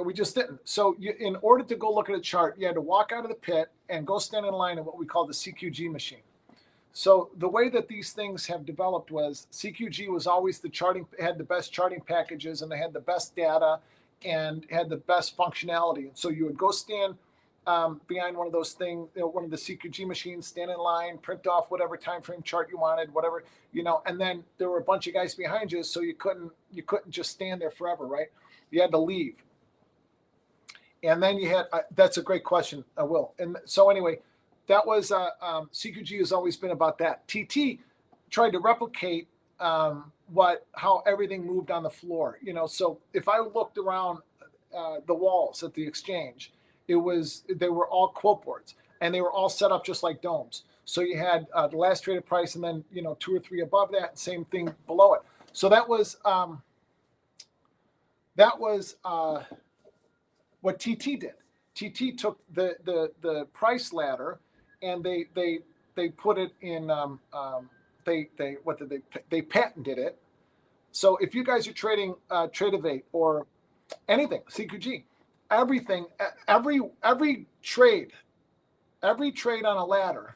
We just didn't. So in order to go look at a chart, you had to walk out of the pit and go stand in line at what we call the CQG machine. So the way that these things have developed was CQG was always had the best charting packages, and they had the best data and had the best functionality. And so you would go stand behind one of those things, one of the CQG machines, stand in line, print off whatever time frame chart you wanted, whatever, and then there were a bunch of guys behind you, so you couldn't just stand there forever, right? You had to leave. And then you had, that's a great question, I will. And so anyway, that was, CQG has always been about that. TT tried to replicate how everything moved on the floor. So if I looked around the walls at the exchange, they were all quote boards, and they were all set up just like domes. So you had the last traded price, and then, 2 or 3 above that, same thing below it. So that was what TT did. TT took the price ladder, and they put it in. They patented it. So if you guys are trading Tradevate or anything CQG, everything, every trade on a ladder,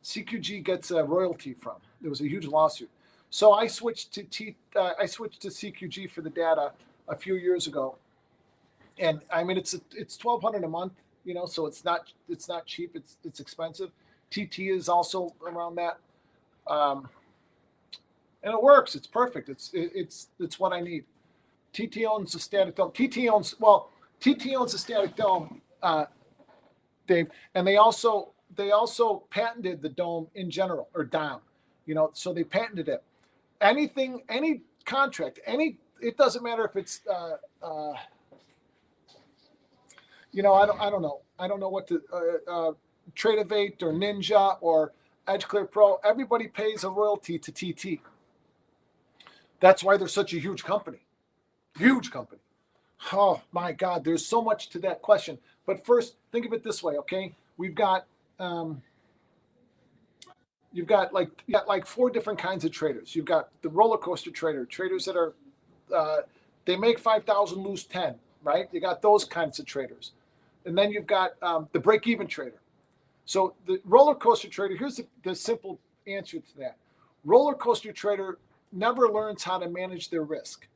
CQG gets a royalty from. There was a huge lawsuit. So I switched to CQG for the data a few years ago. And I mean, it's $1,200 a month, so it's not cheap. It's expensive. TT is also around that, and it works. It's perfect. It's what I need. TT owns the static dome. TT owns the static dome, Dave, and they also patented the dome in general, or DOM, so they patented it. Any contract, it doesn't matter if it's I don't know. I don't know what to Tradevate or Ninja or EdgeClear Pro. Everybody pays a royalty to TT. That's why they're such a huge company. Huge company. Oh my God, there's so much to that question. But first, think of it this way, okay? You've got like 4 different kinds of traders. You've got the roller coaster traders that are they make 5,000, lose 10, right? You got those kinds of traders. And then you've got the break-even trader. So the roller coaster trader, here's the simple answer to that. Roller coaster trader never learns how to manage their risk.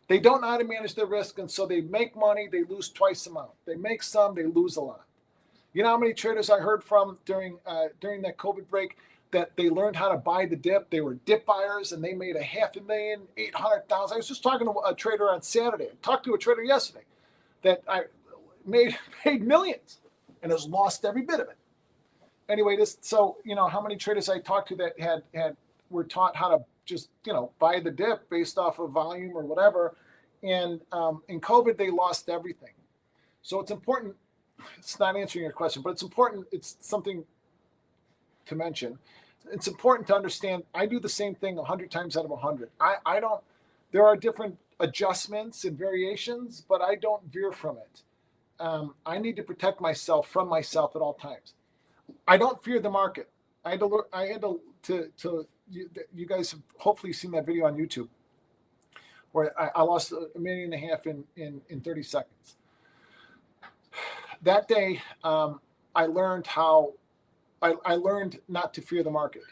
They don't know how to manage their risk, and so they make money, they lose twice the amount. They make some, they lose a lot. You know how many traders I heard from during that COVID break that they learned how to buy the dip? They were dip buyers, and they made $500,000, $800,000. I was just talking to a trader on Saturday. I talked to a trader yesterday that I made millions and has lost every bit of it. Anyway, how many traders I talked to that were taught how to just buy the dip based off of volume or whatever, and in COVID they lost everything. So it's important. It's not answering your question, but it's important. It's something to mention. It's important to understand. I do the same thing 100 times out of 100. I don't. There are different adjustments and variations, but I don't veer from it. I need to protect myself from myself at all times. I don't fear the market. I had to you guys have hopefully seen that video on YouTube where I lost $1.5 million in 30 seconds. That day, I learned I learned not to fear the market,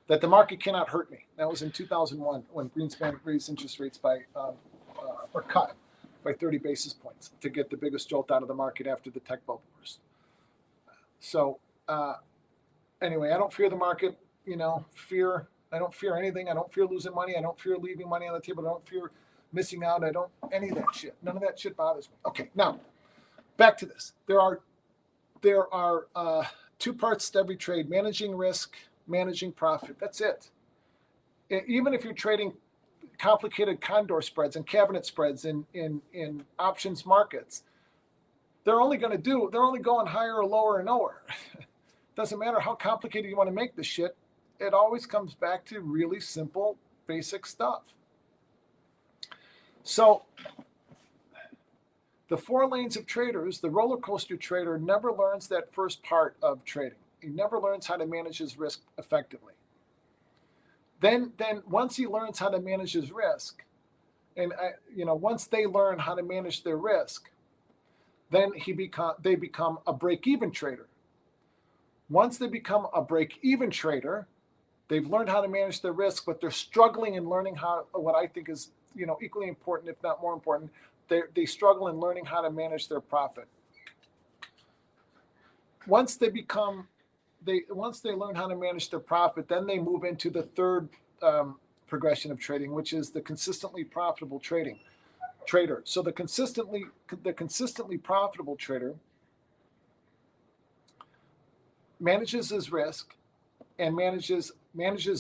that the market cannot hurt me. That was in 2001 when Greenspan raised interest rates or cut by 30 basis points to get the biggest jolt out of the market after the tech bubble burst. So anyway, I don't fear the market. I don't fear anything. I don't fear losing money. I don't fear leaving money on the table. I don't fear missing out. I don't, any of that shit. None of that shit bothers me. Okay, now back to this. There are two parts to every trade: managing risk, managing profit. That's it. Even if you're trading complicated condor spreads and cabinet spreads in options markets, they're only going higher or lower or nowhere. Doesn't matter how complicated you want to make this shit. It always comes back to really simple, basic stuff. So the four lanes of traders, the roller coaster trader never learns that first part of trading. He never learns how to manage his risk effectively. Then once he learns how to manage his risk, and once they learn how to manage their risk, then they become a break-even trader. Once they become a break-even trader, they've learned how to manage their risk, but they're struggling in learning how, what I think is equally important, if not more important, they struggle in learning how to manage their profit. Once they learn how to manage their profit, then they move into the third progression of trading, which is the consistently profitable trader. So the consistently profitable trader manages his risk and manages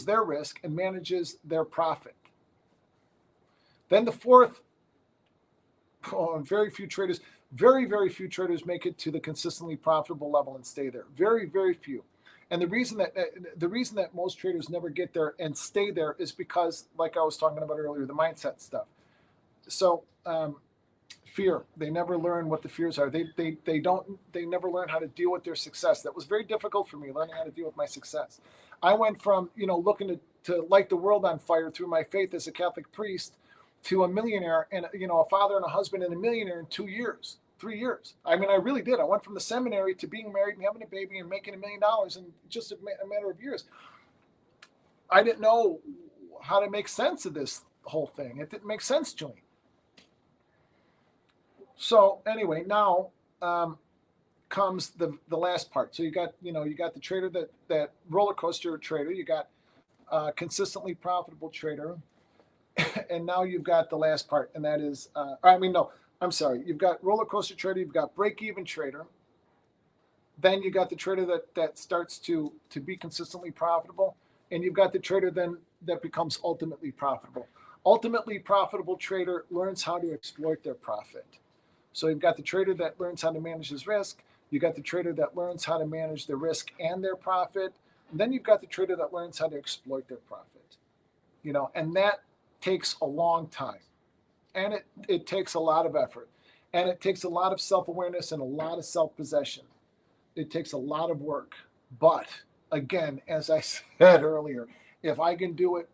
their risk and manages their profit. Then the fourth, very few traders make it to the consistently profitable level and stay there. Very, very few. And the reason that most traders never get there and stay there is because, like I was talking about earlier, the mindset stuff. So fear, they never learn what the fears are. They never learn how to deal with their success. That was very difficult for me, learning how to deal with my success. I went from looking to light the world on fire through my faith as a Catholic priest to a millionaire and a father and a husband and a millionaire in 3 years. I mean, I really did. I went from the seminary to being married and having a baby and making $1 million in just a matter of years. I didn't know how to make sense of this whole thing. It didn't make sense to me. So anyway, now comes the last part. So you got the trader that roller coaster trader. You got consistently profitable trader. And now you've got the last part, and that is, you've got roller coaster trader, you've got break-even trader. Then you got the trader that starts to be consistently profitable, and you've got the trader then that becomes ultimately profitable. Ultimately profitable trader learns how to exploit their profit. So you've got the trader that learns how to manage his risk. You got the trader that learns how to manage their risk and their profit. And then you've got the trader that learns how to exploit their profit. And that takes a long time, and it takes a lot of effort, and it takes a lot of self-awareness and a lot of self-possession. It takes a lot of work. But again, as I said earlier, if I can do it,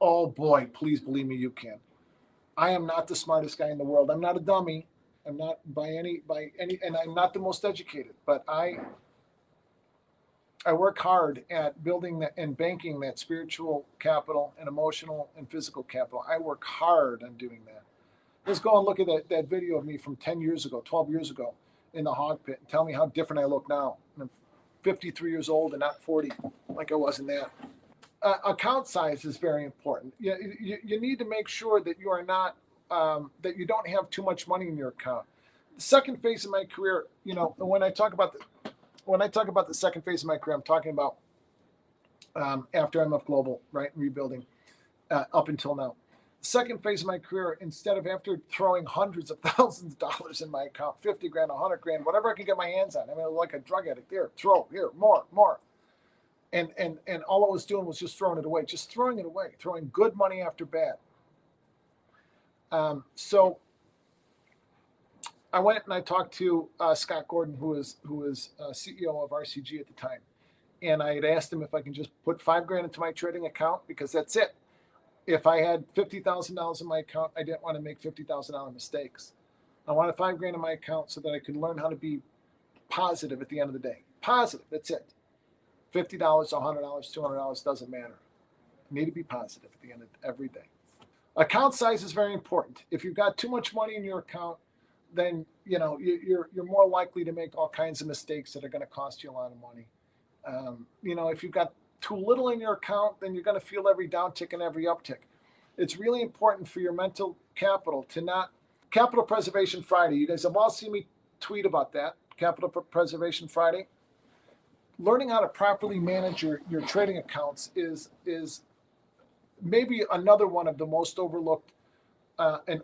oh boy, please believe me, you can. I am not the smartest guy in the world. I'm not a dummy. I'm not by any, and I'm not the most educated, but I work hard at building that and banking that spiritual capital and emotional and physical capital. I work hard on doing that. Let's go and look at that video of me from 10 years ago, 12 years ago in the hog pit and tell me how different I look now. I'm 53 years old and not 40 like I was in that. Account size is very important. You need to make sure that you are not, that you don't have too much money in your account. The second phase of my career, when I talk about the second phase of my career, I'm talking about after MF Global, right, rebuilding up until now. The second phase of my career, instead of after throwing hundreds of thousands of dollars in my account, 50 grand, 100 grand, whatever I can get my hands on. I mean, like a drug addict, here, more. And all I was doing was just throwing it away, throwing good money after bad. So I went and I talked to Scott Gordon, who was CEO of RCG at the time. And I had asked him if I can just put $5 grand into my trading account, because that's it. If I had $50,000 in my account, I didn't want to make $50,000 mistakes. I wanted $5 grand in my account so that I could learn how to be positive at the end of the day. Positive, that's it. $50, $100, $200, doesn't matter. You need to be positive at the end of every day. Account size is very important. If you've got too much money in your account, then you're more likely to make all kinds of mistakes that are going to cost you a lot of money. If you've got too little in your account, then you're going to feel every downtick and every uptick. it's really important for your mental capital to not, Capital Preservation Friday. You guys have all seen me tweet about that, Capital Preservation Friday. Learning how to properly manage your trading accounts is maybe another one of the most overlooked and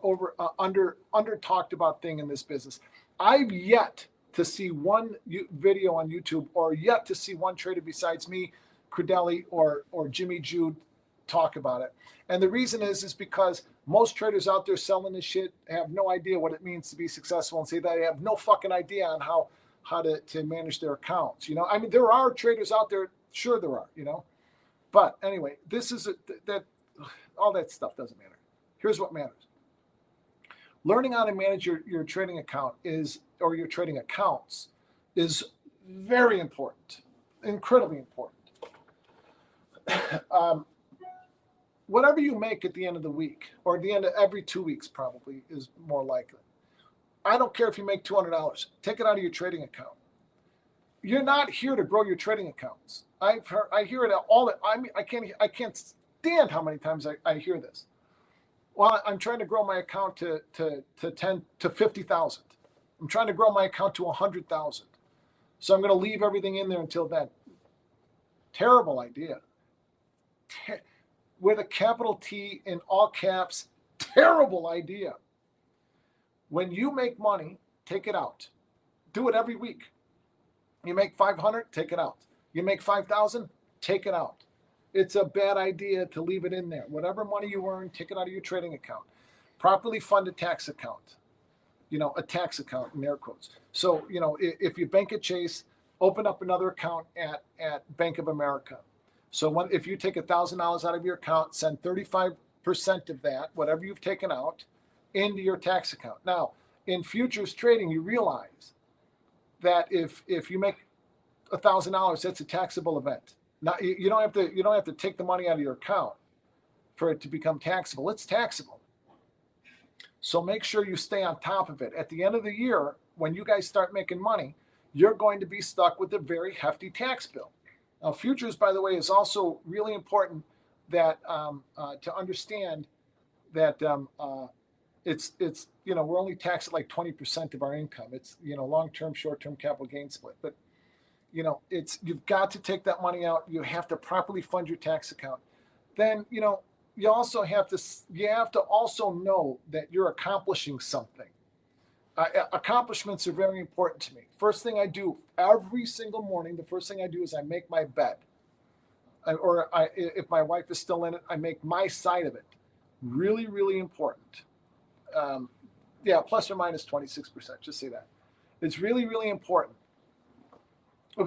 under talked about thing in this business. I've yet to see one video on YouTube or yet to see one trader besides me, Credelli, or Jimmy Jude talk about it. And the reason is because most traders out there selling this shit have no idea what it means to be successful, and say that they have no fucking idea on how to manage their accounts. You know, I mean, there are traders out there, sure there are, you know, but anyway, this is that all that stuff doesn't matter. Here's what matters. Learning how to manage your trading account or your trading accounts is very important, incredibly important. Whatever you make at the end of the week, or at the end of every 2 weeks, probably is more likely. I don't care if you make $200. Take it out of your trading account. You're not here to grow your trading accounts. I hear it all. I can't stand how many times I hear this. Well, I'm trying to grow my account to 50,000. I'm trying to grow my account to 100,000. So I'm going to leave everything in there until then. Terrible idea. With a capital T in all caps, terrible idea. When you make money, take it out. Do it every week. You make 500, take it out. You make 5,000, take it out. It's a bad idea to leave it in there. Whatever money you earn, take it out of your trading account. Properly fund a tax account. You know, a tax account in air quotes. So, you know, if you bank at Chase, open up another account at Bank of America. So if you take $1,000 out of your account, send 35% of that, whatever you've taken out, into your tax account. Now, in futures trading, you realize that if you make $1,000, that's a taxable event. Now, you don't have to take the money out of your account for it to become taxable. It's taxable. So make sure you stay on top of it. At the end of the year, when you guys start making money, you're going to be stuck with a very hefty tax bill. Now, futures, by the way, is also really important that to understand that it's you know, we're only taxed at like 20% of our income. It's, you know, long-term, short-term capital gain split. But, you know, you've got to take that money out. You have to properly fund your tax account. Then, you know, you have to also know that you're accomplishing something. Accomplishments are very important to me. First thing I do every single morning, the first thing I do is I make my bed. If my wife is still in it, I make my side of it. Really, really important. Yeah, plus or minus 26%. Just say that. It's really, really important.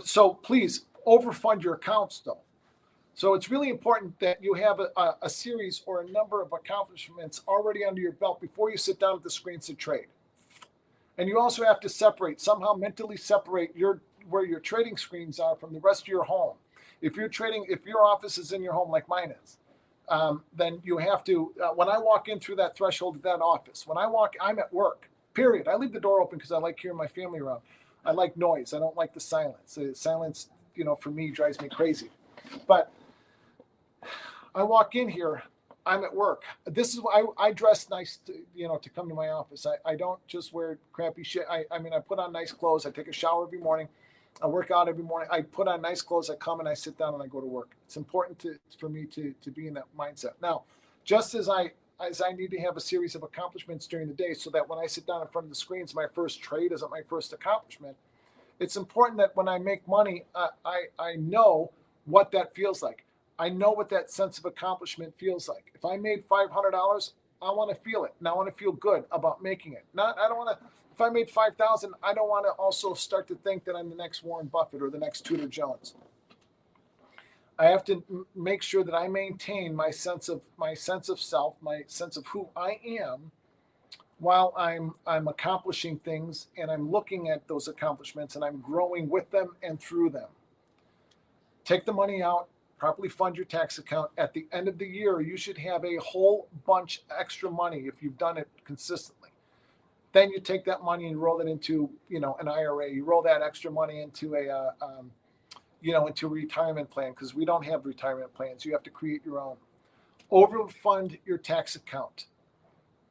So please overfund your accounts, though. So it's really important that you have a series or a number of accomplishments already under your belt before you sit down at the screens to trade. And you also have to somehow mentally separate where your trading screens are from the rest of your home. If you're trading, if your office is in your home like mine is, then you have to, when I walk in through that threshold of that office, I'm at work, period. I leave the door open because I like hearing my family around. I like noise. I don't like the silence. The silence, you know, for me drives me crazy. But I walk in here, I'm at work. This is why I dress nice, to come to my office. I don't just wear crappy shit. I mean, I put on nice clothes. I take a shower every morning. I work out every morning. I put on nice clothes. I come and I sit down and I go to work. It's important for me to be in that mindset. Now, just as I need to have a series of accomplishments during the day so that when I sit down in front of the screens, my first trade isn't my first accomplishment. It's important that when I make money, I know what that feels like. I know what that sense of accomplishment feels like. If I made $500, I want to feel it. And I want to feel good about making it. If I made $5,000, I don't want to also start to think that I'm the next Warren Buffett or the next Tudor Jones. I have to make sure that I maintain my sense of self, my sense of who I am, while I'm accomplishing things and I'm looking at those accomplishments and I'm growing with them and through them. Take the money out. Properly fund your tax account. At the end of the year, you should have a whole bunch extra money if you've done it consistently. Then you take that money and roll it into, an IRA. You roll that extra money into into a retirement plan, because we don't have retirement plans. You have to create your own. Overfund your tax account.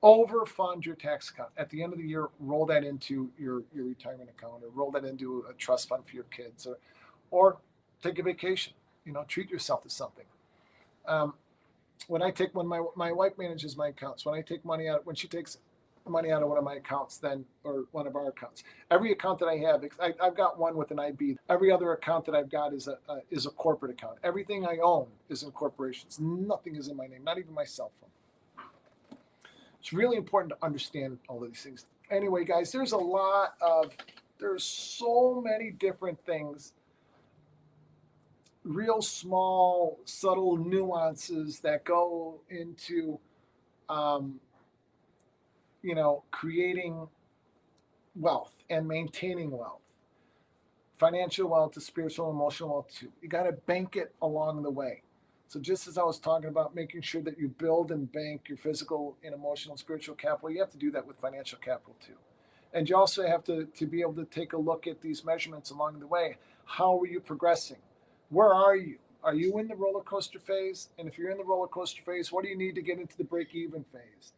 Overfund your tax account. At the end of the year, roll that into your retirement account, or roll that into a trust fund for your kids, or take a vacation. Treat yourself to something. When my wife manages my accounts, when she takes money out of one of my accounts, or one of our accounts, every account that I have, I've got one with an IB. Every other account that I've got is a corporate account. Everything I own is in corporations. Nothing is in my name, not even my cell phone. It's really important to understand all of these things. Anyway, guys, there's so many different things, real small, subtle nuances that go into, creating wealth and maintaining wealth. Financial wealth to spiritual and emotional wealth too. You got to bank it along the way. So just as I was talking about making sure that you build and bank your physical and emotional and spiritual capital, you have to do that with financial capital too. And you also have to be able to take a look at these measurements along the way. How are you progressing? Where are you? Are you in the roller coaster phase? And if you're in the roller coaster phase, what do you need to get into the break-even phase?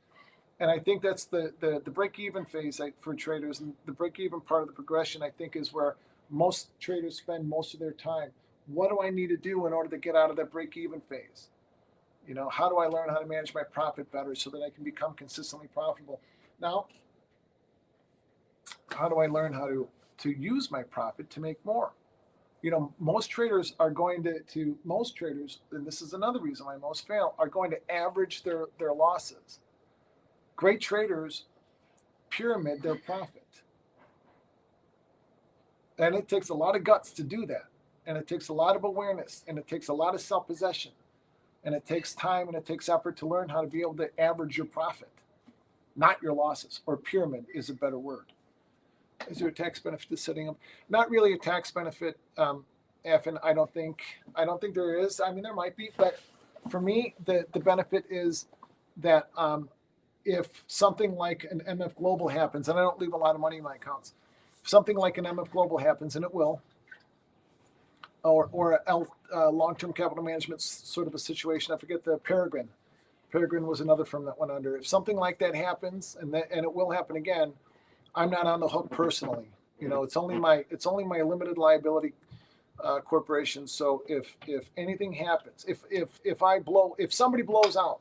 And I think that's the break-even phase for traders. And the break-even part of the progression, I think, is where most traders spend most of their time. What do I need to do in order to get out of that break-even phase? How do I learn how to manage my profit better so that I can become consistently profitable? Now, how do I learn how to use my profit to make more? Most traders are going to most traders, and this is another reason why most fail, are going to average their losses. Great traders pyramid their profit. And it takes a lot of guts to do that. And it takes a lot of awareness, and it takes a lot of self-possession, and it takes time, and it takes effort to learn how to be able to average your profit, not your losses, or pyramid is a better word. Is there a tax benefit to setting up? Not really a tax benefit, Evan. I don't think there is. I mean, there might be, but for me, the benefit is that if something like an MF Global happens, and I don't leave a lot of money in my accounts, if something like an MF Global happens, and it will, or a long-term capital management sort of a situation. I forget the Peregrine. Peregrine was another firm that went under. If something like that happens, and it will happen again, I'm not on the hook personally. It's only my limited liability corporation. So if anything happens, if somebody blows out,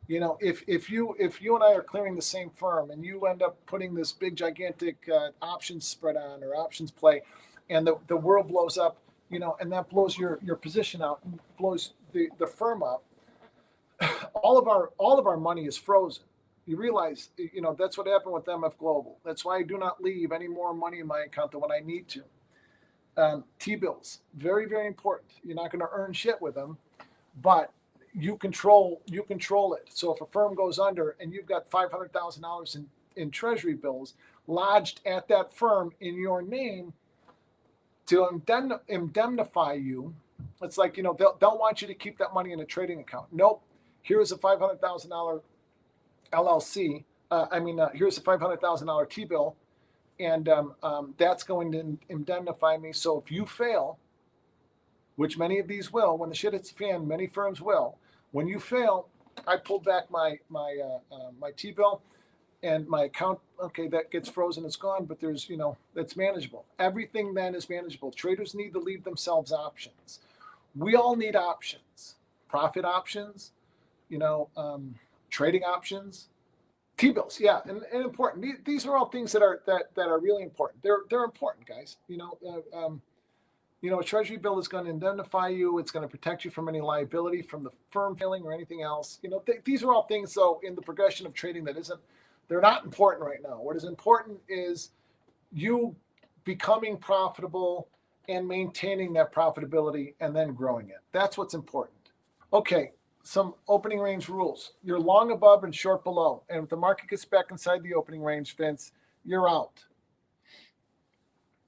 if you and I are clearing the same firm, and you end up putting this big gigantic options spread on, or options play, and the world blows up, and that blows your position out, and blows the firm up, all of our money is frozen. You realize, that's what happened with MF Global. That's why I do not leave any more money in my account than what I need to. T-bills, very, very important. You're not going to earn shit with them, but you control it. So if a firm goes under and you've got $500,000 in treasury bills lodged at that firm in your name to indemnify you, it's like, they'll want you to keep that money in a trading account. Nope. Here's a $500,000 LLC. Here's a $500,000 T-bill, and that's going to indemnify me. So if you fail, which many of these will, when the shit hits the fan, many firms will. When you fail, I pull back my T-bill, and my account, okay, that gets frozen, it's gone, but there's, that's manageable. Everything then is manageable. Traders need to leave themselves options. We all need options, profit options, trading options, T-bills, yeah, and important. These are all things that are really important. They're important, guys. A treasury bill is going to indemnify you. It's going to protect you from any liability from the firm failing or anything else. These are all things, though, in the progression of trading they're not important right now. What is important is you becoming profitable and maintaining that profitability and then growing it. That's what's important. Okay, some opening range rules. You're long above and short below. And if the market gets back inside the opening range, Vince, you're out.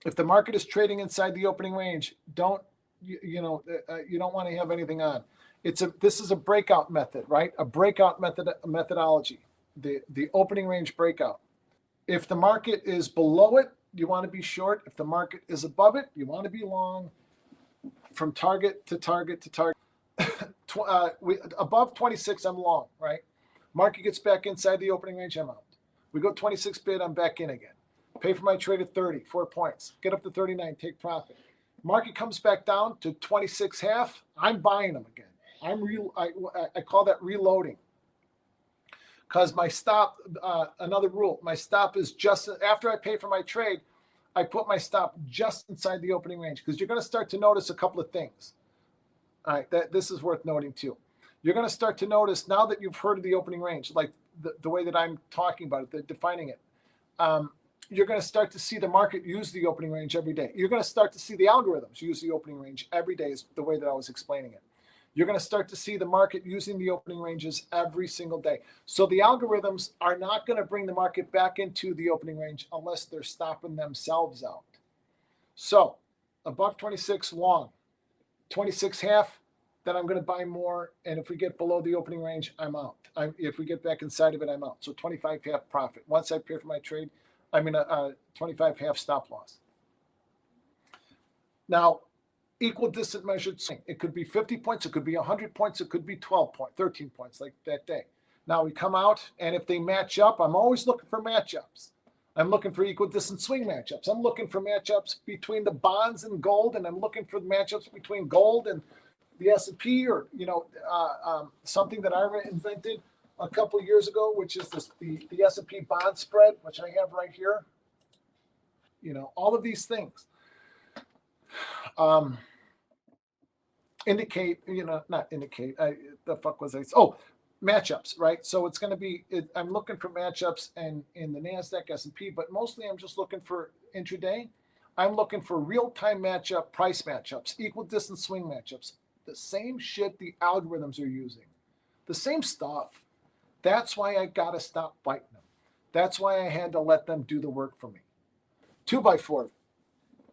If the market is trading inside the opening range, you don't want to have anything on. This is a breakout method, right? A breakout methodology. The opening range breakout. If the market is below it, you want to be short. If the market is above it, you want to be long. From target to target to target. above 26, I'm long, right? Market gets back inside the opening range, I'm out. We go 26 bid, I'm back in again. Pay for my trade at 30, 4 points. Get up to 39, take profit. Market comes back down to 26 half, I'm buying them again. I call that reloading. Because my stop, another rule, my stop is just after I pay for my trade, I put my stop just inside the opening range, because you're going to start to notice a couple of things. All right, this is worth noting too. You're going to start to notice, now that you've heard of the opening range, like the way that I'm talking about it, defining it, you're going to start to see the market use the opening range every day. You're going to start to see the algorithms use the opening range every day, is the way that I was explaining it. You're going to start to see the market using the opening ranges every single day. So the algorithms are not going to bring the market back into the opening range unless they're stopping themselves out. So above 26 long, 26 half, then I'm going to buy more. And if we get below the opening range, I'm out. If we get back inside of it, I'm out. So 25 half profit. Once I pay for my trade, I'm in a 25 half stop loss. Now, equal distance measured swing. It could be 50 points, it could be 100 points, it could be 12 points, 13 points like that day. Now we come out, and if they match up, I'm always looking for matchups. I'm looking for equal distance swing matchups. I'm looking for matchups between the bonds and gold, and I'm looking for matchups between gold and the S&P, or something that I invented a couple of years ago, which is the S&P bond spread, which I have right here. All of these things indicate, not indicate, the fuck was I? Oh, matchups, right? So it's going to be, I'm looking for matchups and in the NASDAQ, S&P, but mostly I'm just looking for intraday. I'm looking for real-time matchup, price matchups, equal distance swing matchups, the same shit the algorithms are using, the same stuff. That's why I got to stop fighting them. That's why I had to let them do the work for me. 2x4,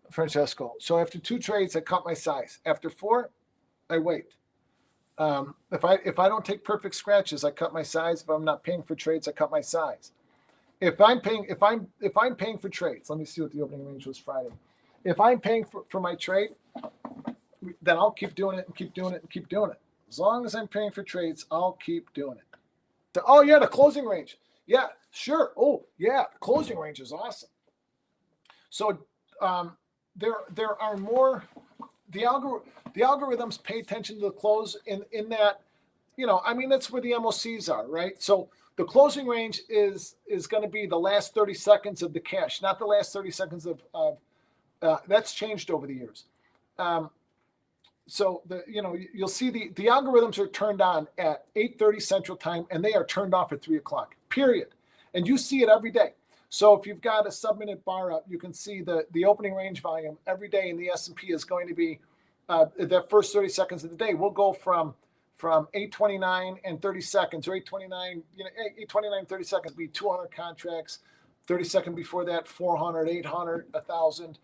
Francesco. So after 2 trades, I cut my size. After 4, I wait. If I don't take perfect scratches, I cut my size. If I'm not paying for trades, I cut my size. If I'm paying for trades, let me see what the opening range was Friday. If I'm paying for my trade, then I'll keep doing it and keep doing it and keep doing it. As long as I'm paying for trades, I'll keep doing it. Oh yeah, the closing range. Yeah, sure. Oh yeah, closing range is awesome. So there are more. The algorithms pay attention to the close in that, that's where the MOCs are, right? So the closing range is going to be the last 30 seconds of the cash, not the last 30 seconds of that's changed over the years. So you'll see the algorithms are turned on at 8:30 Central Time, and they are turned off at 3 o'clock, period. And you see it every day. So if you've got a sub-minute bar up, you can see the opening range volume every day in the S&P is going to be the first 30 seconds of the day. We'll go from 8:29 and 30 seconds, or 8:29, 8:29 30 seconds be 200 contracts. 30 seconds before that, 400, 800, 1,000.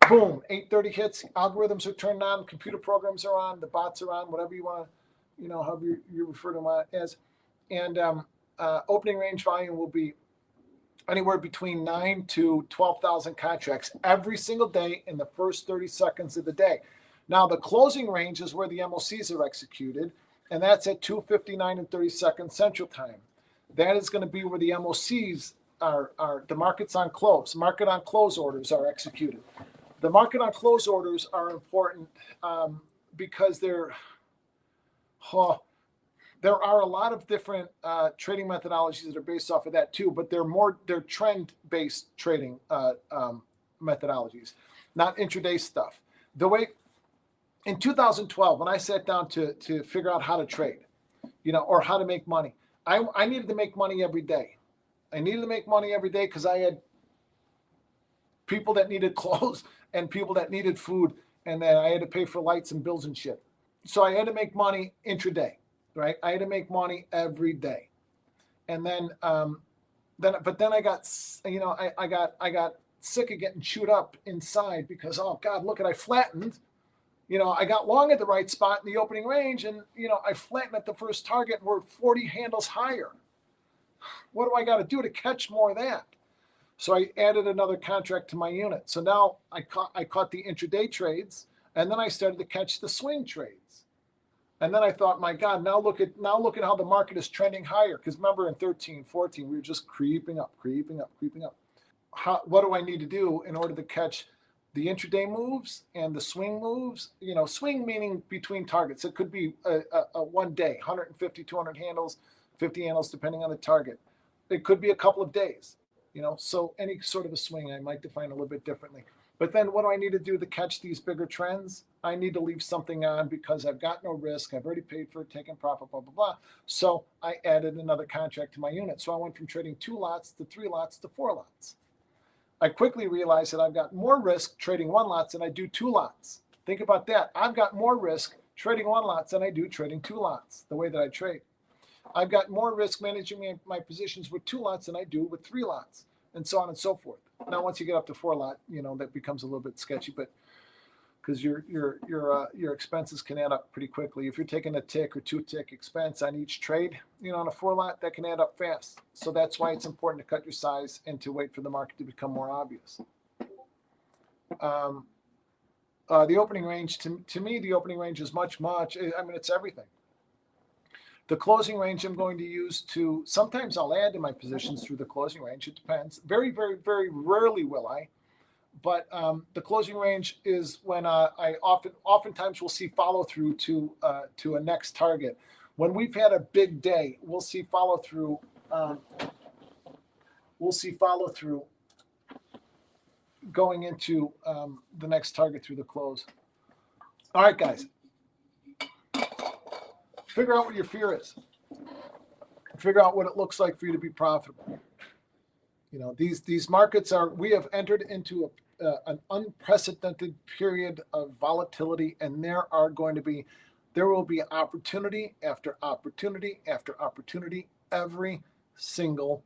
Boom, 8:30 hits. Algorithms are turned on. Computer programs are on. The bots are on. Whatever you want to, however you refer to them as. And opening range volume will be anywhere between 9 to 12,000 contracts every single day in the first 30 seconds of the day. Now, the closing range is where the MOCs are executed, and that's at 2:59 and 30 seconds Central Time. That is going to be where the MOCs are the markets on close. Market on close orders are executed. The market on close orders are important because there are a lot of different trading methodologies that are based off of that too, but they're trend-based trading methodologies, not intraday stuff. The way in 2012, when I sat down to figure out how to trade, or how to make money, I needed to make money every day. I needed to make money every day because I had people that needed clothes and people that needed food, and then I had to pay for lights and bills and shit. So I had to make money intraday, right? I had to make money every day. And then I got, I got sick of getting chewed up inside because, oh God, look at, I flattened, I got long at the right spot in the opening range, and, I flattened at the first target and we're 40 handles higher. What do I got to do to catch more of that? So I added another contract to my unit. So now I caught the intraday trades, and then I started to catch the swing trades. And then I thought, my God, now look at how the market is trending higher. Because remember in 13, 14, we were just creeping up. What do I need to do in order to catch the intraday moves and the swing moves? Swing meaning between targets. It could be a one day, 150, 200 handles, 50 handles, depending on the target. It could be a couple of days, so any sort of a swing I might define a little bit differently. But then what do I need to do to catch these bigger trends? I need to leave something on because I've got no risk. I've already paid for it, taken profit, blah, blah, blah. So I added another contract to my unit. So I went from trading 2 lots to 3 lots to 4 lots. I quickly realized that I've got more risk trading 1 lots than I do 2 lots. Think about that. I've got more risk trading 1 lots than I do trading 2 lots, the way that I trade. I've got more risk managing my positions with 2 lots than I do with 3 lots, and so on and so forth. Now, once you get up to 4 lot, that becomes a little bit sketchy, but because your expenses can add up pretty quickly. If you're taking a tick or 2 tick expense on each trade, on a 4 lot, that can add up fast. So that's why it's important to cut your size and to wait for the market to become more obvious. The opening range, to me, the opening range is much, it's everything. The closing range I'm going to use sometimes I'll add to my positions through the closing range. It depends. Very, very, very rarely will I. But the closing range is when I oftentimes will see follow through to a next target. When we've had a big day, we'll see follow through. Going into the next target through the close. All right, guys. Figure out what your fear is. Figure out what it looks like for you to be profitable. These markets we have entered into an unprecedented period of volatility, and there will be opportunity after opportunity after opportunity every single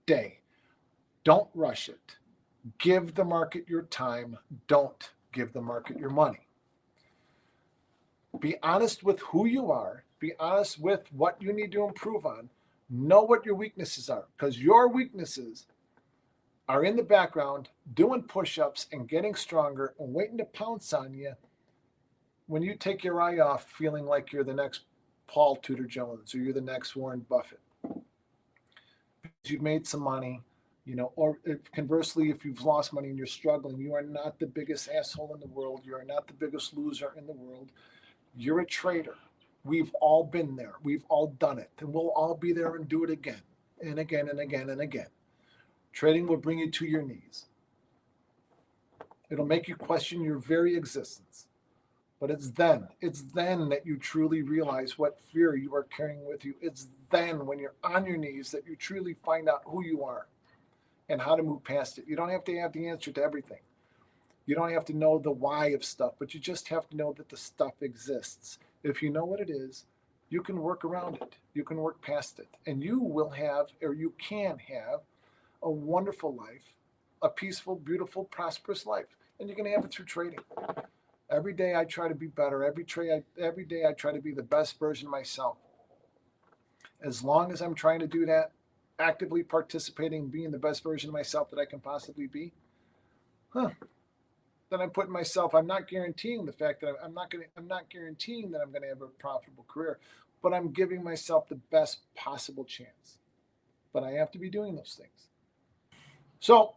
day. Don't rush it. Give the market your time. Don't give the market your money. Be honest with who you are. Be honest with what you need to improve on. Know what your weaknesses are, because your weaknesses are in the background doing push-ups and getting stronger and waiting to pounce on you when you take your eye off, feeling like you're the next Paul Tudor Jones or you're the next Warren Buffett. Because you've made some money, or conversely, if you've lost money and you're struggling, you are not the biggest asshole in the world. You are not the biggest loser in the world. You're a trader. We've all been there. We've all done it. And we'll all be there and do it again and again and again and again. Trading will bring you to your knees. It'll make you question your very existence. But it's then that you truly realize what fear you are carrying with you. It's then when you're on your knees that you truly find out who you are and how to move past it. You don't have to have the answer to everything. You don't have to know the why of stuff, but you just have to know that the stuff exists. If you know what it is, you can work around it. You can work past it. And you will have, or you can have, a wonderful life, a peaceful, beautiful, prosperous life. And you can have it through trading. Every day I try to be better. Every day I try to be the best version of myself. As long as I'm trying to do that, actively participating, being the best version of myself that I can possibly be, then I'm putting myself, I'm not guaranteeing the fact that I'm not guaranteeing that I'm going to have a profitable career, but I'm giving myself the best possible chance. But I have to be doing those things. So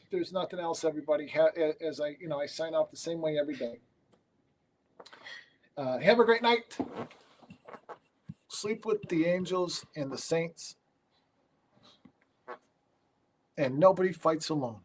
if there's nothing else, everybody, as I sign off the same way every day. Have a great night. Sleep with the angels and the saints. And nobody fights alone.